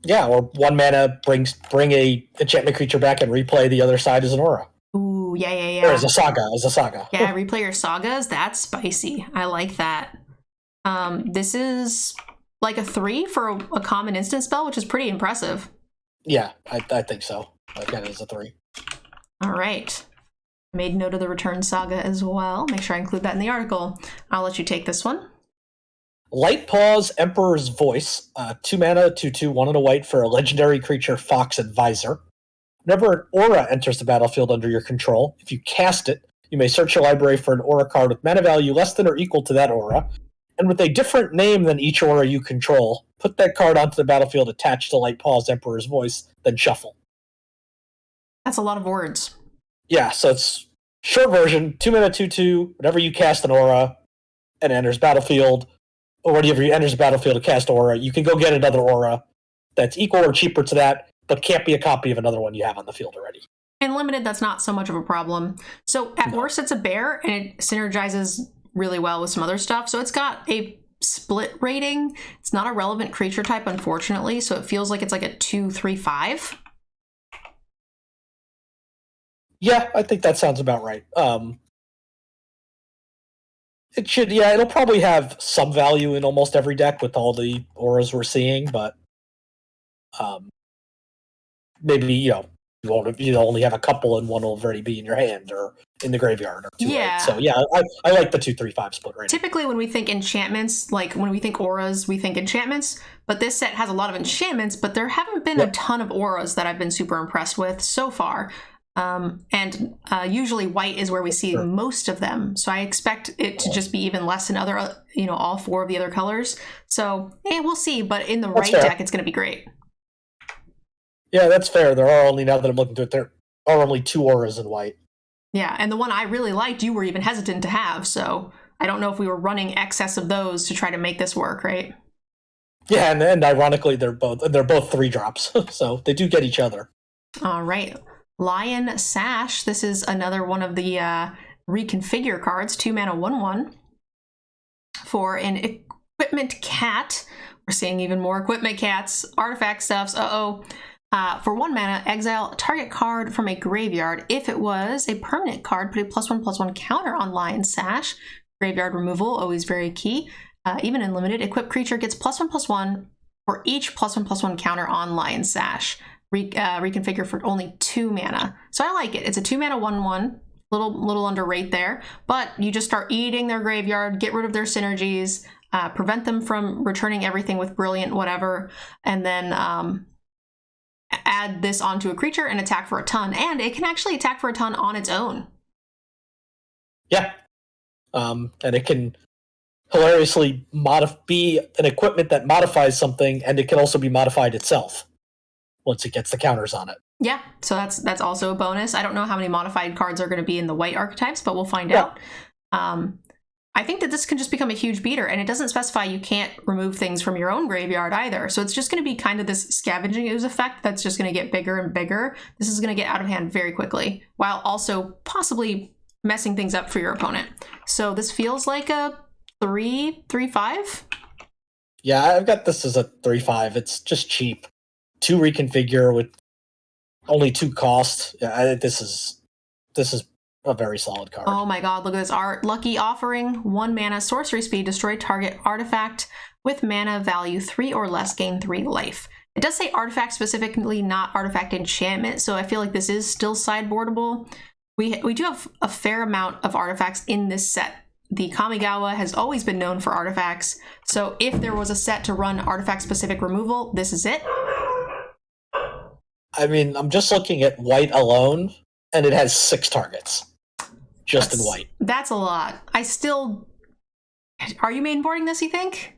Yeah, or 1 mana bring a enchantment creature back and replay the other side as an aura. Ooh, yeah. Or as a saga, Yeah, replay your sagas. That's spicy. I like that. This is like a 3 for a common instant spell, which is pretty impressive. Yeah, I think so. I got it as a 3. All right. I made note of the Return Saga as well. Make sure I include that in the article. I'll let you take this one. Lightpaw's Emperor's Voice, 2 mana, 2/2, 1 and a white for a legendary creature, Fox Advisor. Whenever an aura enters the battlefield under your control, if you cast it, you may search your library for an aura card with mana value less than or equal to that aura, and with a different name than each aura you control. Put that card onto the battlefield attached to Lightpaw's Emperor's Voice, then shuffle. That's a lot of words. Yeah, so it's short version, 2 mana, 2/2, whenever you cast an aura and it enters battlefield, or whenever you enters the battlefield to cast aura, you can go get another aura that's equal or cheaper to that, but can't be a copy of another one you have on the field already. In limited, that's not so much of a problem. So at worst, it's a bear, and it synergizes really well with some other stuff. So it's got a split rating. It's not a relevant creature type, unfortunately, so it feels like it's like a 2/3/5. Yeah, I think that sounds about right. It'll probably have some value in almost every deck with all the auras we're seeing, but maybe, you only have a couple and one will already be in your hand or in the graveyard or 2 Yeah. So yeah, I like the 2/3/5 split rating. Typically when we think enchantments, like when we think auras, we think enchantments, but this set has a lot of enchantments, but there haven't been a ton of auras that I've been super impressed with so far. And usually white is where we see most of them. So I expect it to just be even less in other, all 4 of the other colors. So we'll see, but in the right deck, it's going to be great. Yeah, that's fair. There are only, now that I'm looking through it, there are only 2 auras in white. Yeah, and the one I really liked, you were even hesitant to have, so I don't know if we were running excess of those to try to make this work, right? Yeah, and ironically, they're both 3-drops, so they do get each other. All right. Lion Sash. This is another one of the reconfigure cards. 2 mana, 1/1 for an equipment cat. We're seeing even more equipment cats. Artifact stuffs. For 1 mana, exile target card from a graveyard. If it was a permanent card, put a +1/+1 counter on Lion Sash. Graveyard removal, always very key. Even in limited, equipped creature gets +1/+1 for each +1/+1 counter on Lion Sash. Reconfigure for only 2 mana. So I like it. It's a 2 mana 1/1, little underrate there, but you just start eating their graveyard, get rid of their synergies, prevent them from returning everything with brilliant whatever, and then add this onto a creature and attack for a ton. And it can actually attack for a ton on its own. Yeah. And it can hilariously be an equipment that modifies something, and it can also be modified itself once it gets the counters on it. Yeah, so that's also a bonus. I don't know how many modified cards are going to be in the white archetypes, but we'll find out. I think that this can just become a huge beater, and it doesn't specify you can't remove things from your own graveyard either. So it's just going to be kind of this scavenging ooze effect that's just going to get bigger and bigger. This is going to get out of hand very quickly, while also possibly messing things up for your opponent. So this feels like a 3/5. Yeah, I've got this as a 3/5. It's just cheap. 2 reconfigure with only 2 cost. Yeah, this is a very solid card. Oh my god, look at this art. Lucky Offering, 1 mana, sorcery speed, destroy target artifact with mana value 3 or less, gain 3 life. It does say artifact specifically, not artifact enchantment, so I feel like this is still sideboardable. We do have a fair amount of artifacts in this set. The Kamigawa has always been known for artifacts, so if there was a set to run artifact-specific removal, this is it. I mean, I'm just looking at white alone, and it has 6 targets. Just in white. That's a lot. Are you mainboarding this, you think?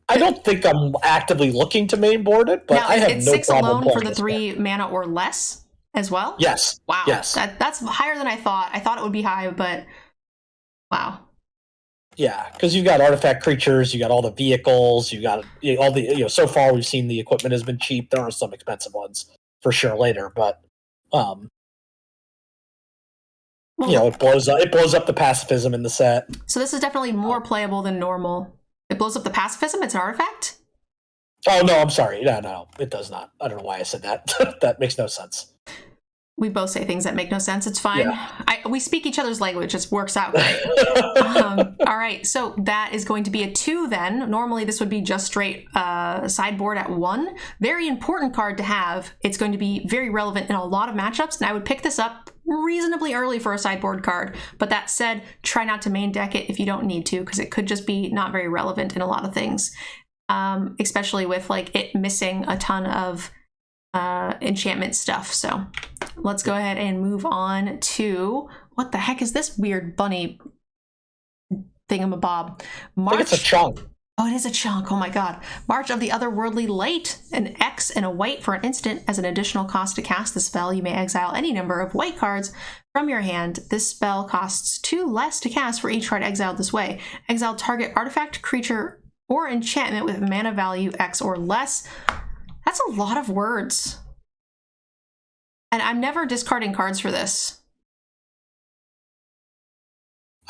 I don't think I'm actively looking to mainboard it, but I have no problem playing it. It's 6 alone for the 3 mana or less as well? Yes. Wow. Yes. That's higher than I thought. I thought it would be high, but wow. Yeah, because you've got artifact creatures, you got all the vehicles, you got all the, so far we've seen the equipment has been cheap. There are some expensive ones for sure later, but Well, it blows up the pacifism in the set. So this is definitely more playable than normal. It blows up the pacifism? It's an artifact? Oh, no, I'm sorry. No, it does not. I don't know why I said that. That makes no sense. We both say things that make no sense. It's fine. Yeah. We speak each other's language. It works out great. All right, so that is going to be a 2 then. Normally this would be just straight sideboard at 1. Very important card to have. It's going to be very relevant in a lot of matchups, and I would pick this up reasonably early for a sideboard card. But that said, try not to main deck it if you don't need to, because it could just be not very relevant in a lot of things, especially with like it missing a ton of enchantment stuff. So let's go ahead and move on to, what the heck is this weird bunny thingamabob? I think it's a chunk. Oh, it is a chunk. Oh my god. March of the Otherworldly Light. An X and a white for an instant. As an additional cost to cast the spell, you may exile any number of white cards from your hand. This spell costs 2 less to cast for each card exiled this way. Exile target artifact, creature, or enchantment with mana value X or less. That's a lot of words. And I'm never discarding cards for this.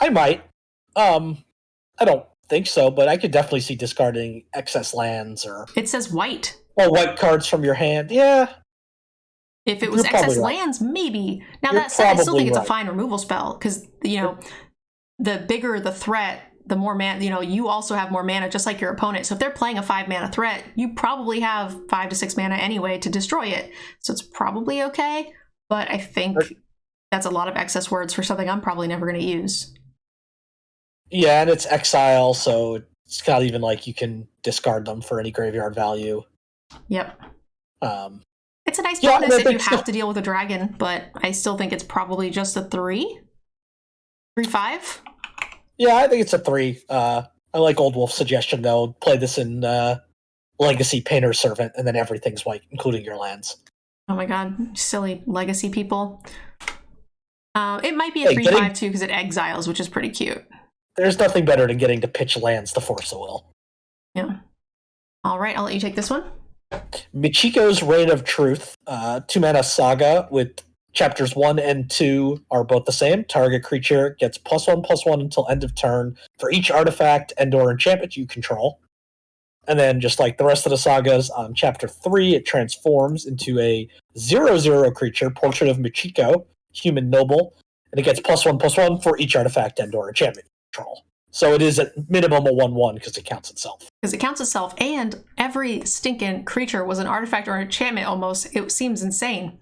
I might. I don't think so, but I could definitely see discarding excess lands or... It says white. Or white cards from your hand. Yeah. If it was excess lands, maybe. Now that said, I still think it's a fine removal spell, because, the bigger the threat, the more mana, you also have more mana just like your opponent. So if they're playing a 5 mana threat, you probably have 5 to 6 mana anyway to destroy it. So it's probably okay, but I think that's a lot of excess words for something I'm probably never going to use. Yeah, and it's Exile, so it's not even like you can discard them for any graveyard value. Yep. It's a nice bonus if you have to deal with a dragon, but I still think it's probably just a 3? 3/5? Yeah, I think it's a 3. I like Old Wolf's suggestion, though. Play this in Legacy Painter's Servant, and then everything's white, including your lands. Oh my god, silly Legacy people. It might be a 3/5 too, because it exiles, which is pretty cute. There's nothing better than getting to pitch lands to force a will. Yeah. All right, I'll let you take this one. Michiko's Reign of Truth, 2 mana saga with chapters 1 and 2 are both the same. Target creature gets +1/+1 until end of turn for each artifact and/or enchantment you control. And then, just like the rest of the sagas, on chapter 3, it transforms into a 0/0 creature, Portrait of Michiko, human noble, and it gets +1/+1 for each artifact and/or enchantment you control. So it is at minimum a 1/1 because it counts itself. Because it counts itself, and every stinking creature was an artifact or an enchantment almost. It seems insane.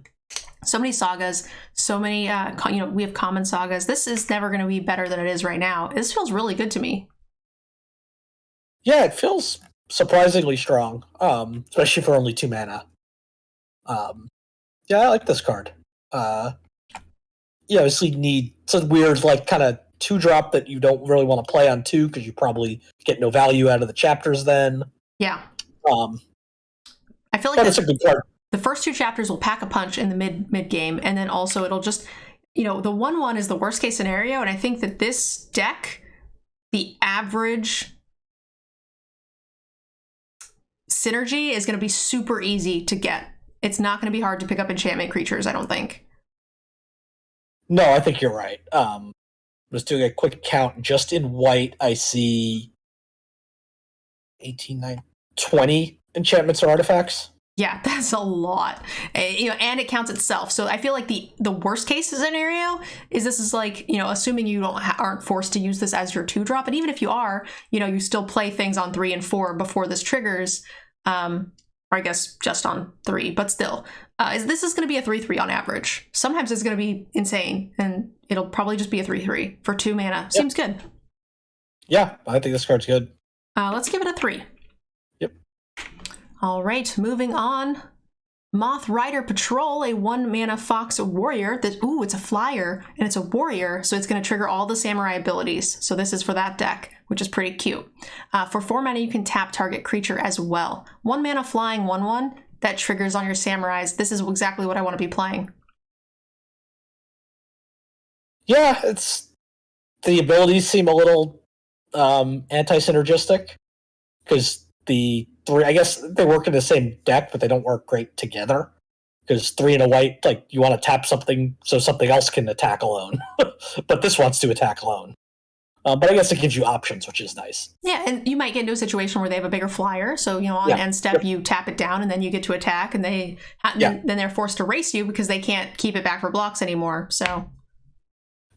So many sagas, so many, we have common sagas. This is never going to be better than it is right now. This feels really good to me. Yeah, it feels surprisingly strong, especially for only 2 mana. Yeah, I like this card. You obviously need some weird, kind of 2-drop that you don't really want to play on 2 because you probably get no value out of the chapters then. Yeah. I feel like that's a good card. The first 2 chapters will pack a punch in the mid game, and then also it'll just, the 1/1 is the worst case scenario, and I think that this deck, the average synergy is going to be super easy to get. It's not going to be hard to pick up enchantment creatures, I don't think. No, I think you're right. Just doing a quick count, just in white, I see 18, 9, 20 enchantments or artifacts. Yeah, that's a lot. And it counts itself. So I feel like the worst case scenario is this is assuming you aren't forced to use this as your 2-drop. And even if you are, you still play things on 3 and 4 before this triggers. Or I guess just on 3, but still. This is going to be a 3/3 on average. Sometimes it's going to be insane, and it'll probably just be a 3/3 for 2 mana. Yep. Seems good. Yeah, I think this card's good. Let's give it a 3. Yep. All right, moving on. Moth Rider Patrol, a 1 mana fox warrior. It's a flyer, and it's a warrior, so it's going to trigger all the samurai abilities. So this is for that deck, which is pretty cute. For 4 mana, you can tap target creature as well. 1 mana flying 1/1 that triggers on your samurais. This is exactly what I want to be playing. Yeah, the abilities seem a little anti-synergistic because the 3, I guess they work in the same deck, but they don't work great together because 3 and a white, like you want to tap something so something else can attack alone, but this wants to attack alone. But I guess it gives you options, which is nice. Yeah, and you might get into a situation where they have a bigger flyer. So, on end step, you tap it down and then you get to attack, and then they're forced to race you because they can't keep it back for blocks anymore. So,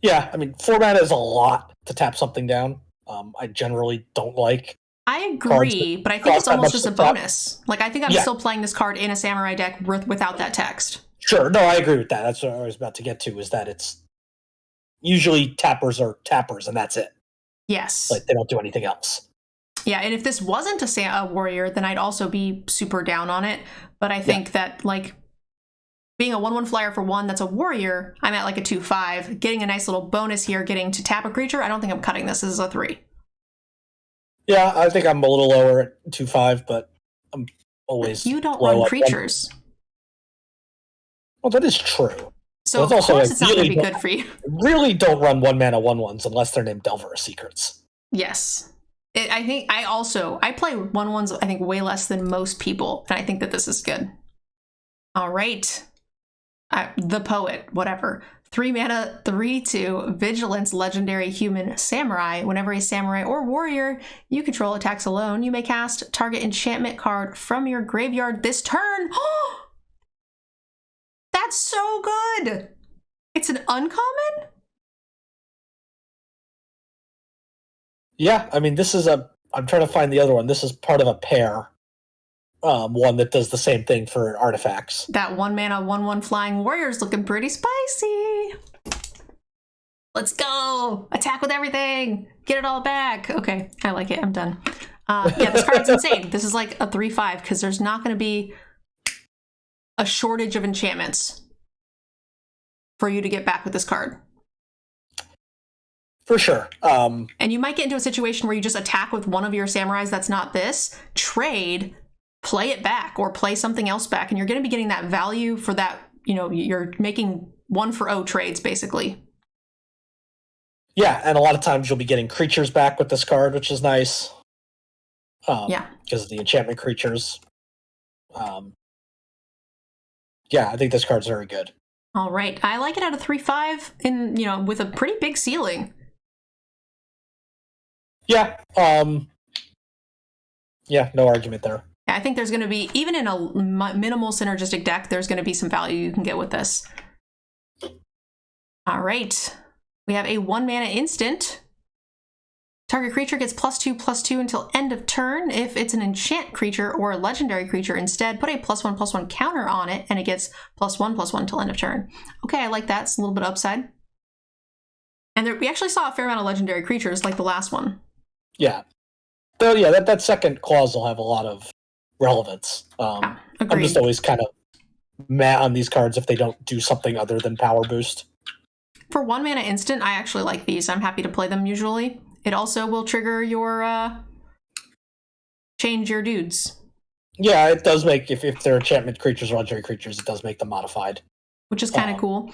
yeah, I mean, 4 mana is a lot to tap something down. I generally don't like. I agree, but I think it's almost just a bonus. Like, I think I'm still playing this card in a samurai deck without that text. Sure, no, I agree with that. That's what I was about to get to, is that it's usually tappers are tappers, and that's it. Yes. Like, they don't do anything else. Yeah, and if this wasn't a warrior, then I'd also be super down on it. But I think that, like, being a 1/1 flyer for 1 that's a warrior, I'm at like a 2/5. Getting a nice little bonus here, getting to tap a creature, I don't think I'm cutting this. This is a 3. Yeah, I think I'm a little lower at 2/5, but I'm always You don't run creatures. Well, that is true. So, of course, it's not going to be good for you. Really don't run 1 mana 1/1s unless they're named Delver of Secrets. Yes. I think I play 1/1s, I think, way less than most people, and I think that this is good. All right. The Poet, whatever. 3 mana, 3/2, Vigilance, Legendary Human Samurai. Whenever a samurai or warrior you control attacks alone, you may cast target enchantment card from your graveyard this turn. That's so good! It's an uncommon? Yeah, I mean, this is I'm trying to find the other one. This is part of a pair. One that does the same thing for artifacts. That 1 mana, 1/1 flying warrior's looking pretty spicy. Let's go! Attack with everything! Get it all back! Okay, I like it. I'm done. Yeah, this card's insane. This is like a 3/5 because there's not going to be a shortage of enchantments for you to get back with this card. For sure. And you might get into a situation where you just attack with one of your samurais that's not this, trade, play it back, or play something else back, and you're going to be getting that value for that. You're making 1-for-0 trades, basically. Yeah, and a lot of times you'll be getting creatures back with this card, which is nice. Because of the enchantment creatures. Yeah, I think this card's very good. All right. I like it at a 3/5 with a pretty big ceiling. Yeah. Yeah, no argument there. I think there's going to be, even in a minimal synergistic deck, there's going to be some value you can get with this. All right. We have a 1 mana instant. Target creature gets +2/+2 until end of turn. If it's an enchant creature or a legendary creature instead, put a +1/+1 counter on it, and it gets +1/+1 till end of turn. Okay, I like that. It's a little bit upside. And we actually saw a fair amount of legendary creatures, like the last one. Yeah. So yeah, that second clause will have a lot of relevance. Agreed. I'm just always kind of mad on these cards if they don't do something other than power boost. For 1 mana instant, I actually like these. I'm happy to play them usually. It also will trigger your change your dudes. Yeah, it does make, if they're enchantment creatures or legendary creatures, it does make them modified. Which is kind of cool.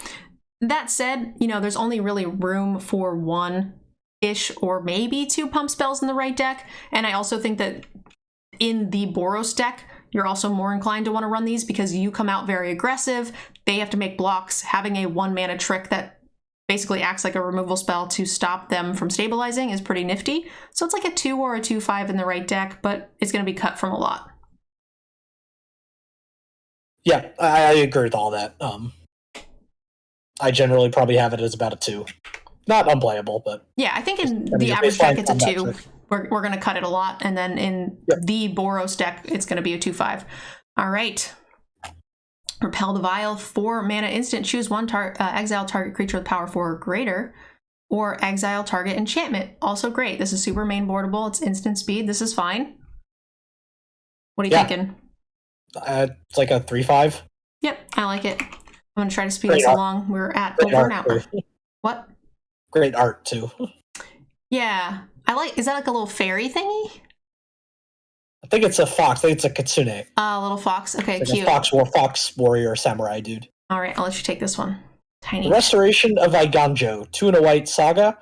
That said, there's only really room for 1-ish or maybe 2 pump spells in the right deck. And I also think that in the Boros deck, you're also more inclined to want to run these because you come out very aggressive. They have to make blocks. Having a 1 mana trick that basically acts like a removal spell to stop them from stabilizing is pretty nifty. So it's like a 2 or a 2/5 in the right deck, but it's going to be cut from a lot. Yeah, I agree with all that. I generally probably have it as about a 2. Not unplayable, but... Yeah, I think in the average deck it's a 2. We're going to cut it a lot, and then in the Boros deck, it's going to be a 2/5. All right. Repel the Vile, 4 mana instant. Choose one exile target creature with power 4 or greater, or exile target enchantment. Also great. This is super main boardable. It's instant speed. This is fine. What are you thinking? It's like a 3/5. Yep, I like it. I'm going to try to speed this along. We're at over an hour. What? Great art, too. Yeah. Is that like a little fairy thingy? I think it's a fox. I think it's a kitsune. A little fox. Okay, like cute. A fox warrior samurai dude. All right, I'll let you take this one. Tiny. The Restoration of Iganjo, 2 and a white saga.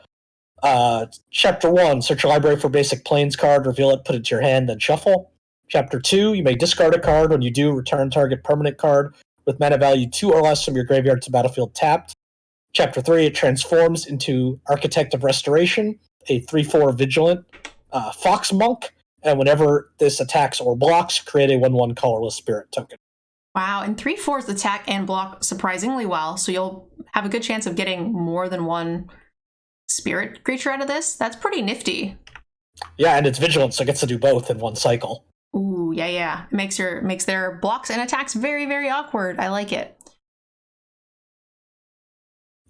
Chapter 1, search your library for basic plains card, reveal it, put it to your hand, then shuffle. Chapter 2, you may discard a card. When you do, return target permanent card with mana value 2 or less from your graveyard to battlefield tapped. Chapter 3, it transforms into Architect of Restoration, a 3/4 Vigilant Fox Monk, and whenever this attacks or blocks, create a 1/1 colorless spirit token. Wow, and 3/4s attack and block surprisingly well, so you'll have a good chance of getting more than one spirit creature out of this. That's pretty nifty. Yeah, and it's Vigilant, so it gets to do both in one cycle. Ooh, yeah. It makes their blocks and attacks very, very awkward. I like it.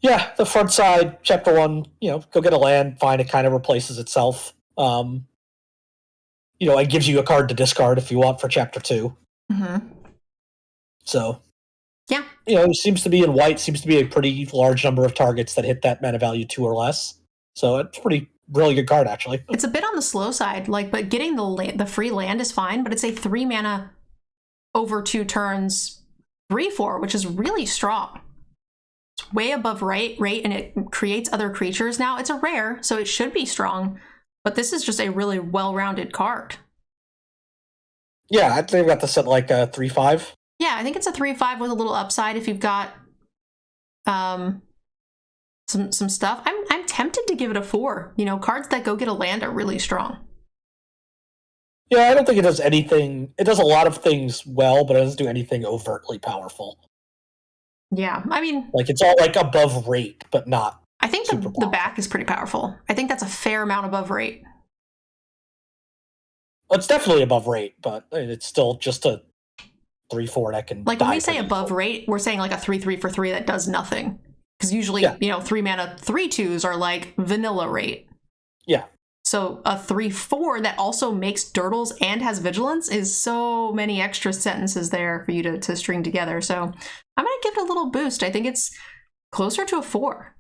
Yeah, the front side, chapter 1, go get a land, fine, it kind of replaces itself. It gives you a card to discard if you want for chapter 2. Mm-hmm. So, yeah. It seems to be in white, seems to be a pretty large number of targets that hit that mana value 2 or less. So it's really good card, actually. It's a bit on the slow side, but getting the free land is fine, but it's a 3 mana over 2 turns 3/4, which is really strong. It's way above rate, and it creates other creatures now. It's a rare, so it should be strong, but this is just a really well-rounded card. Yeah, I think we got this at like a 3/5. Yeah, I think it's a 3/5 with a little upside if you've got some stuff. I'm tempted to give it a 4. Cards that go get a land are really strong. Yeah, I don't think it does anything. It does a lot of things well, but it doesn't do anything overtly powerful. Yeah, I mean, like it's all like above rate, but not. I think the back is pretty powerful. I think that's a fair amount above rate. Well, it's definitely above rate, but it's still just a 3/4 that can. Like when we say above rate, we're saying like a 3/3 for 3 that does nothing. Because usually, 3 mana 3/2s are like vanilla rate. Yeah. So a 3/4 that also makes Durdles and has Vigilance is so many extra sentences there for you to string together. So I'm going to give it a little boost. I think it's closer to a 4.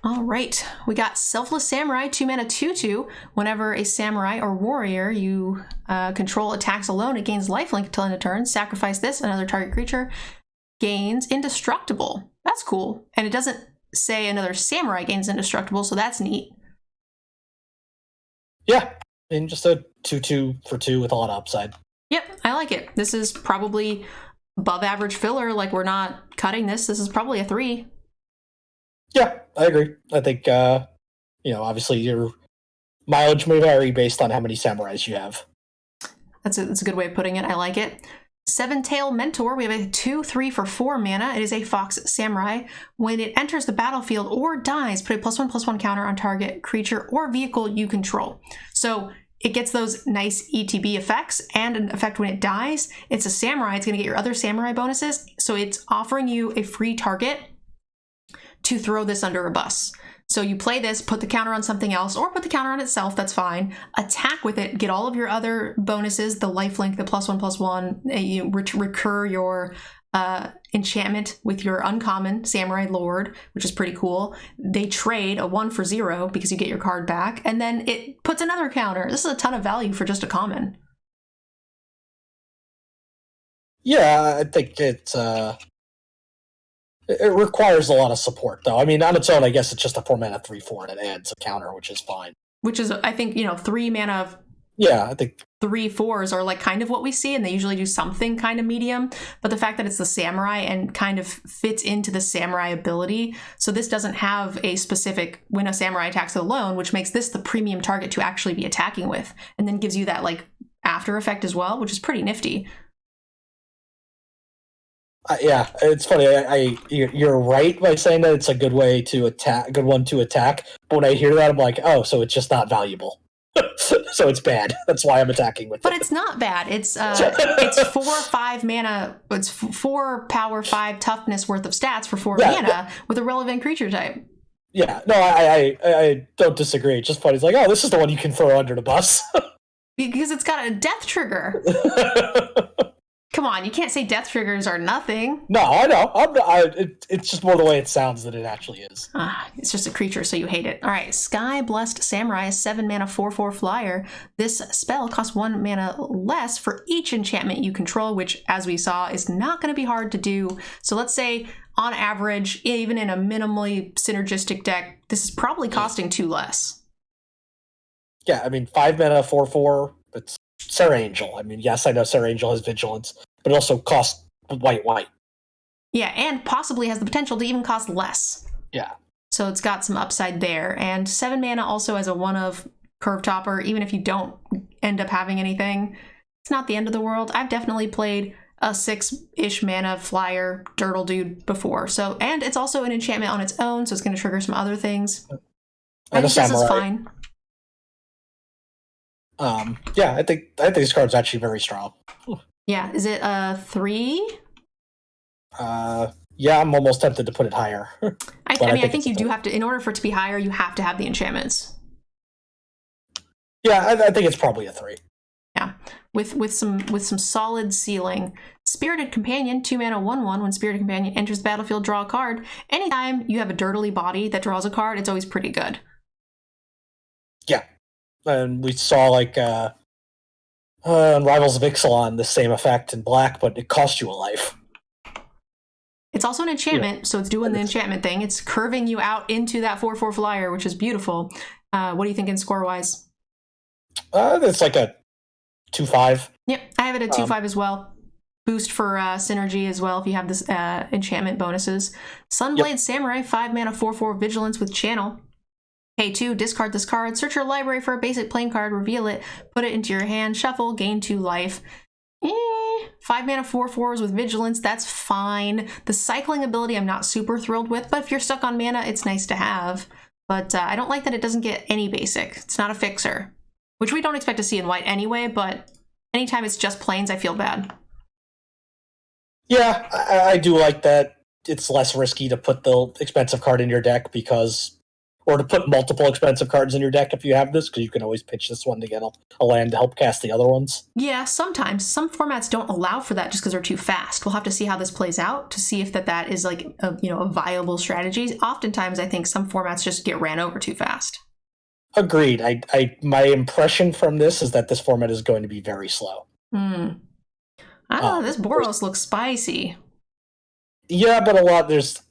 All right, we got Selfless Samurai, 2 mana 2/2. Whenever a samurai or warrior you control attacks alone, it gains lifelink until end of turn. Sacrifice this, another target creature gains Indestructible. That's cool. And it doesn't say another samurai gains Indestructible, so that's neat. Yeah, and just a 2/2 for 2 with a lot of upside. Yep, I like it. This is probably above average filler. Like, we're not cutting this. This is probably a 3. Yeah, I agree. I think, obviously your mileage may vary based on how many samurais you have. That's a good way of putting it. I like it. Seven Tail Mentor. We have a 2/3 for 4 mana. It is a Fox Samurai. When it enters the battlefield or dies, put a +1/+1 counter on target creature or vehicle you control. So it gets those nice ETB effects and an effect when it dies. It's a samurai. It's going to get your other samurai bonuses. So it's offering you a free target to throw this under a bus. So you play this, put the counter on something else, or put the counter on itself, that's fine. Attack with it, get all of your other bonuses, the lifelink, the +1/+1, you recur your enchantment with your uncommon Samurai Lord, which is pretty cool. They trade a 1 for 0 because you get your card back, and then it puts another counter. This is a ton of value for just a common. Yeah, I think it requires a lot of support, though. I mean, on its own, I guess it's just a 4 mana 3/4 and it adds a counter, which is fine. Which is, I think, 3 mana. Yeah, I think 3/4s are like kind of what we see, and they usually do something kind of medium. But the fact that it's the samurai and kind of fits into the samurai ability, so this doesn't have a specific when a samurai attacks alone, which makes this the premium target to actually be attacking with, and then gives you that like after effect as well, which is pretty nifty. Yeah, it's funny. You're right by saying that it's a good way to attack, good one to attack. But when I hear that, I'm like, oh, so it's just not valuable. So it's bad. That's why I'm attacking with it. But it's not bad. It's 4/5 mana. It's 4 power 5 toughness worth of stats for 4 mana with a relevant creature type. Yeah, no, I don't disagree. It's just funny. It's like, oh, this is the one you can throw under the bus. Because it's got a death trigger. Come on, you can't say death triggers are nothing. No, I know. It's just more the way it sounds than it actually is. It's just a creature, so you hate it. All right, Sky Blessed Samurai, 7 mana 4/4 flyer. This spell costs 1 mana less for each enchantment you control, which, as we saw, is not going to be hard to do. So let's say, on average, even in a minimally synergistic deck, this is probably costing 2 less. Yeah, I mean, 5 mana 4/4. It's Sarah Angel. I mean, yes, I know Sarah Angel has Vigilance. but it also costs white. Yeah, and possibly has the potential to even cost less. Yeah. So it's got some upside there. And 7 mana also as a 1-of curve topper, even if you don't end up having anything, it's not the end of the world. I've definitely played a 6-ish mana flyer turtle dude before. So, and it's also an enchantment on its own, so it's going to trigger some other things. And I think this is fine. Yeah, I think this card's actually very strong. Yeah, is it a 3? Yeah, I'm almost tempted to put it higher. I think you do have to, in order for it to be higher, you have to have the enchantments. Yeah, I think it's probably a 3. Yeah, with some solid ceiling. Spirited Companion, 2 mana 1/1. When Spirited Companion enters the battlefield, draw a card. Anytime you have a dirtily body that draws a card, it's always pretty good. Yeah, and we saw like in Rivals of Ixalan the same effect in black, but it cost you a life. It's also an enchantment, so it's doing the enchantment thing. It's curving you out into that 4/4 flyer, which is beautiful. What are you thinking score-wise? It's like a 2/5. Yep, I have it at 2/5 as well. Boost for synergy as well if you have this enchantment bonuses. Sunblade Samurai, 5 mana 4/4 vigilance with channel. Pay 2, discard this card, search your library for a basic playing card, reveal it, put it into your hand, shuffle, gain 2 life. 5 mana 4/4s with vigilance, that's fine. The cycling ability I'm not super thrilled with, but if you're stuck on mana, it's nice to have. But I don't like that it doesn't get any basic. It's not a fixer, which we don't expect to see in white anyway, but anytime it's just plains, I feel bad. Yeah, I do like that. It's less risky to put the expensive card in your deck or to put multiple expensive cards in your deck if you have this, because you can always pitch this one to get a land to help cast the other ones. Yeah, sometimes. Some formats don't allow for that just because they're too fast. We'll have to see how this plays out to see if that is like a viable strategy. Oftentimes, I think some formats just get ran over too fast. Agreed. My impression from this is that this format is going to be very slow. I don't know, this Boros looks spicy. Yeah, but there's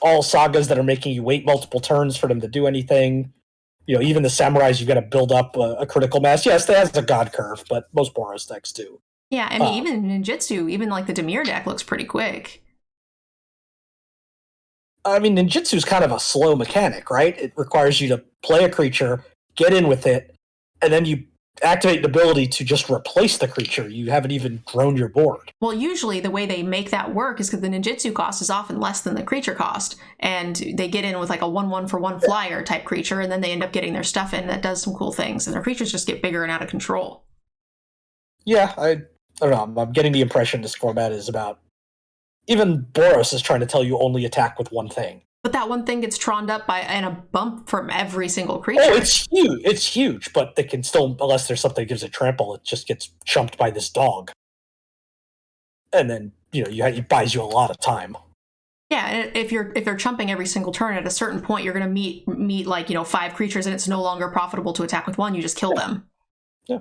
all sagas that are making you wait multiple turns for them to do anything. Even the samurais, you got to build up a critical mass. Yes, that has a god curve, but most Boros decks do. Yeah, I mean, even ninjutsu, even like the Dimir deck looks pretty quick. I mean, ninjutsu is kind of a slow mechanic, right? It requires you to play a creature, get in with it, and then you activate the ability to just replace the creature. You haven't even grown your board. Well, usually the way they make that work is because the ninjutsu cost is often less than the creature cost, and they get in with like a 1/1 for 1 flyer type creature, and then they end up getting their stuff in that does some cool things, and their creatures just get bigger and out of control. Yeah, I don't know. I'm getting the impression this format is about... Even Boros is trying to tell you only attack with one thing. But that one thing gets troned up in a bump from every single creature. Oh, it's huge. It's huge, but they can still, unless there's something that gives it trample, it just gets chumped by this dog. And then, it buys you a lot of time. Yeah, and if they're chumping every single turn, at a certain point, you're going to meet like, 5 creatures, and it's no longer profitable to attack with one. You just kill them. Yeah.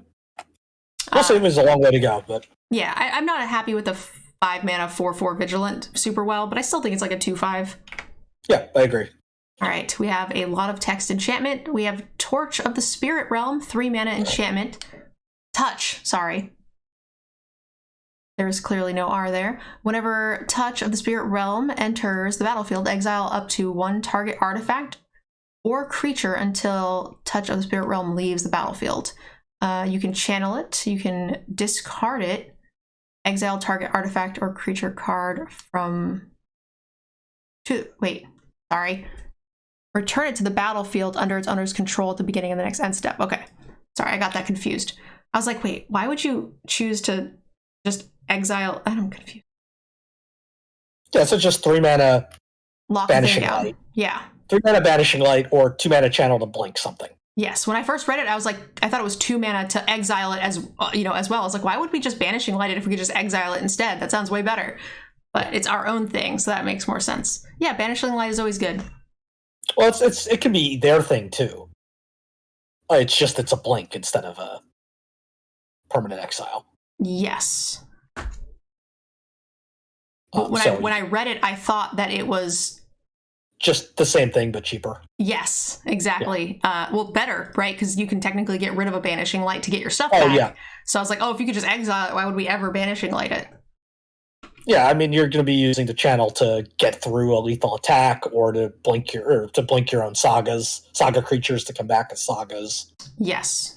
We'll say it was a long way to go, but... Yeah, I'm not happy with the 5 mana 4/4 vigilant super well, but I still think it's like a 2/5. Yeah, I agree. All right, we have a lot of text enchantment. We have Torch of the Spirit Realm, 3 mana enchantment. Touch, sorry. There's clearly no R there. Whenever Touch of the Spirit Realm enters the battlefield, exile up to 1 target artifact or creature until Touch of the Spirit Realm leaves the battlefield. You can channel it, you can discard it, exile target artifact or creature card from... Return it to the battlefield under its owner's control at the beginning of the next end step. Okay. Sorry, I got that confused. I was like, wait, why would you choose to just exile? I'm confused. Yeah, so just 3 mana Banishing Light. Yeah. 3 mana Banishing Light or 2 mana Channel to blink something. Yes, when I first read it, I was like, I thought it was 2 mana to exile it as well. I was like, why would we just Banishing Light it if we could just exile it instead? That sounds way better. But it's our own thing, so that makes more sense. Yeah, Banishing Light is always good. Well, it can be their thing too. It's a blink instead of a permanent exile. Yes. When I read it, I thought that it was just the same thing but cheaper. Yes, exactly. Yeah. Well, better, right? Because you can technically get rid of a Banishing Light to get your stuff back. Yeah. So I was like, if you could just exile it, why would we ever Banishing Light it? Yeah, I mean, you're going to be using the channel to get through a lethal attack, or to blink your own saga creatures to come back as sagas. Yes.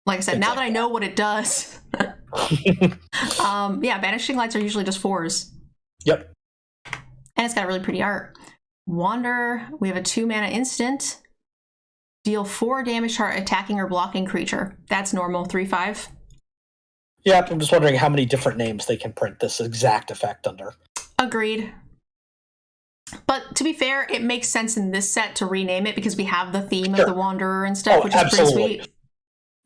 Like I said, Things now like that I know what it does. Yeah, banishing lights are usually just 4s. Yep. And it's got really pretty art. Wander, we have a 2-mana instant. Deal 4 damage to our attacking or blocking creature. That's normal, 3/5. Yeah, I'm just wondering how many different names they can print this exact effect under. Agreed. But to be fair, it makes sense in this set to rename it because we have the theme of the Wanderer and stuff, which is pretty sweet.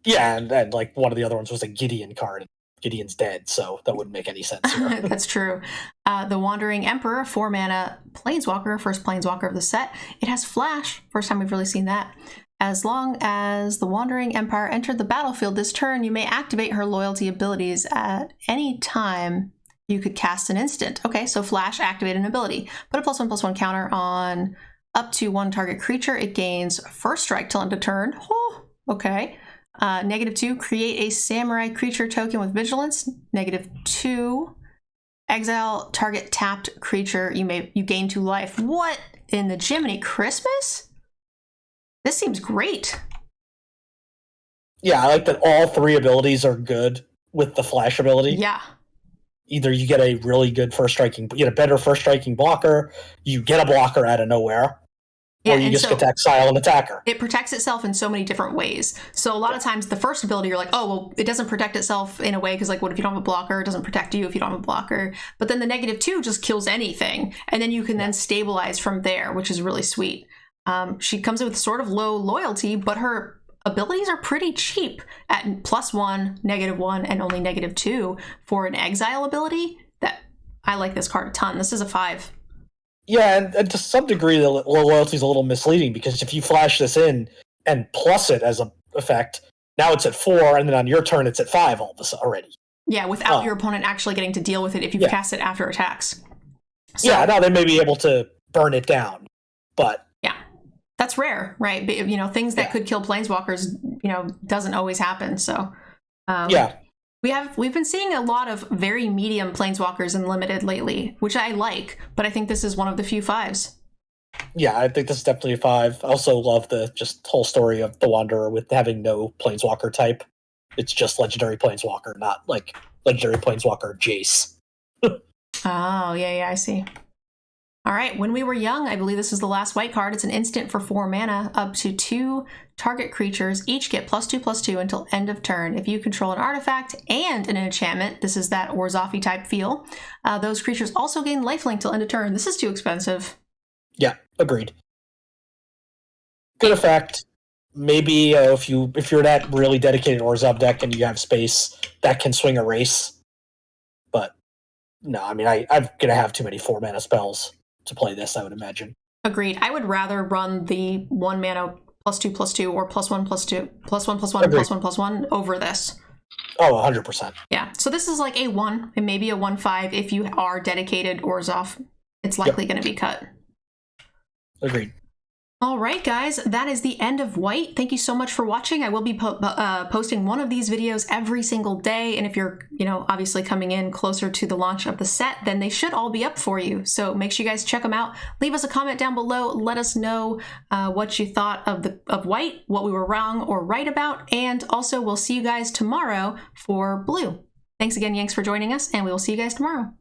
Yeah, and like one of the other ones was a Gideon card. Gideon's dead, so that wouldn't make any sense here. That's true. The Wandering Emperor, 4-mana planeswalker, first planeswalker of the set. It has Flash, first time we've really seen that. As long as the Wandering Empire entered the battlefield this turn, you may activate her loyalty abilities at any time you could cast an instant. Okay, so Flash, activate an ability. Put a +1/+1 counter on up to 1 target creature. It gains first strike till end of turn. Oh, okay. -2, create a samurai creature token with vigilance. -2, exile target tapped creature. You gain 2 life. What in the Jiminy Christmas? This seems great. Yeah, I like that all 3 abilities are good with the Flash ability. Yeah. Either you get a really good you get a better first striking blocker, you get a blocker out of nowhere, or you just get to exile an attacker. It protects itself in so many different ways. So a lot of times the first ability, you're like, oh, well, it doesn't protect itself in a way because, like, what if you don't have a blocker? It doesn't protect you if you don't have a blocker. But then the -2 just kills anything. And then you can then stabilize from there, which is really sweet. She comes in with sort of low loyalty, but her abilities are pretty cheap at +1, -1, and only -2 for an exile ability. That I like this card a ton. This is a 5. Yeah, and to some degree, the loyalty is a little misleading because if you flash this in and plus it as an effect, now it's at 4, and then on your turn it's at 5 all of a sudden already. Yeah, without your opponent actually getting to deal with it if you cast it after attacks. So, yeah, now they may be able to burn it down, but yeah, that's rare, right? But, you know, things that could kill planeswalkers, you know, doesn't always happen. So yeah. We've been seeing a lot of very medium planeswalkers in Limited lately, which I like, but I think this is one of the few 5s. Yeah, I think this is definitely a 5. I also love the just whole story of the Wanderer with having no planeswalker type. It's just legendary planeswalker, not like legendary planeswalker Jace. Oh, yeah, I see. All right, When We Were Young, I believe this is the last white card. It's an instant for 4 mana. Up to 2 target creatures each get +2/+2 until end of turn. If you control an artifact and an enchantment, this is that Orzhov type feel, those creatures also gain lifelink till end of turn. This is too expensive. Yeah, agreed. Good effect. Maybe if you're that really dedicated Orzhov deck and you have space, that can swing a race. But no, I mean, I'm going to have too many 4-mana spells to play this, I would imagine. Agreed. I would rather run the 1 mana +2/+2 or +1/+2, +1/+1, and +1/+1 over this. Oh, 100%. Yeah. So this is like a 1 and maybe a 1/5 if you are dedicated Orzhov. It's likely going to be cut. Agreed. All right, guys, that is the end of White. Thank you so much for watching. I will be posting one of these videos every single day, and if you're, you know, obviously coming in closer to the launch of the set, then they should all be up for you. So make sure you guys check them out. Leave us a comment down below. Let us know what you thought of White, what we were wrong or right about, and also we'll see you guys tomorrow for Blue. Thanks again, Yanks, for joining us, and we will see you guys tomorrow.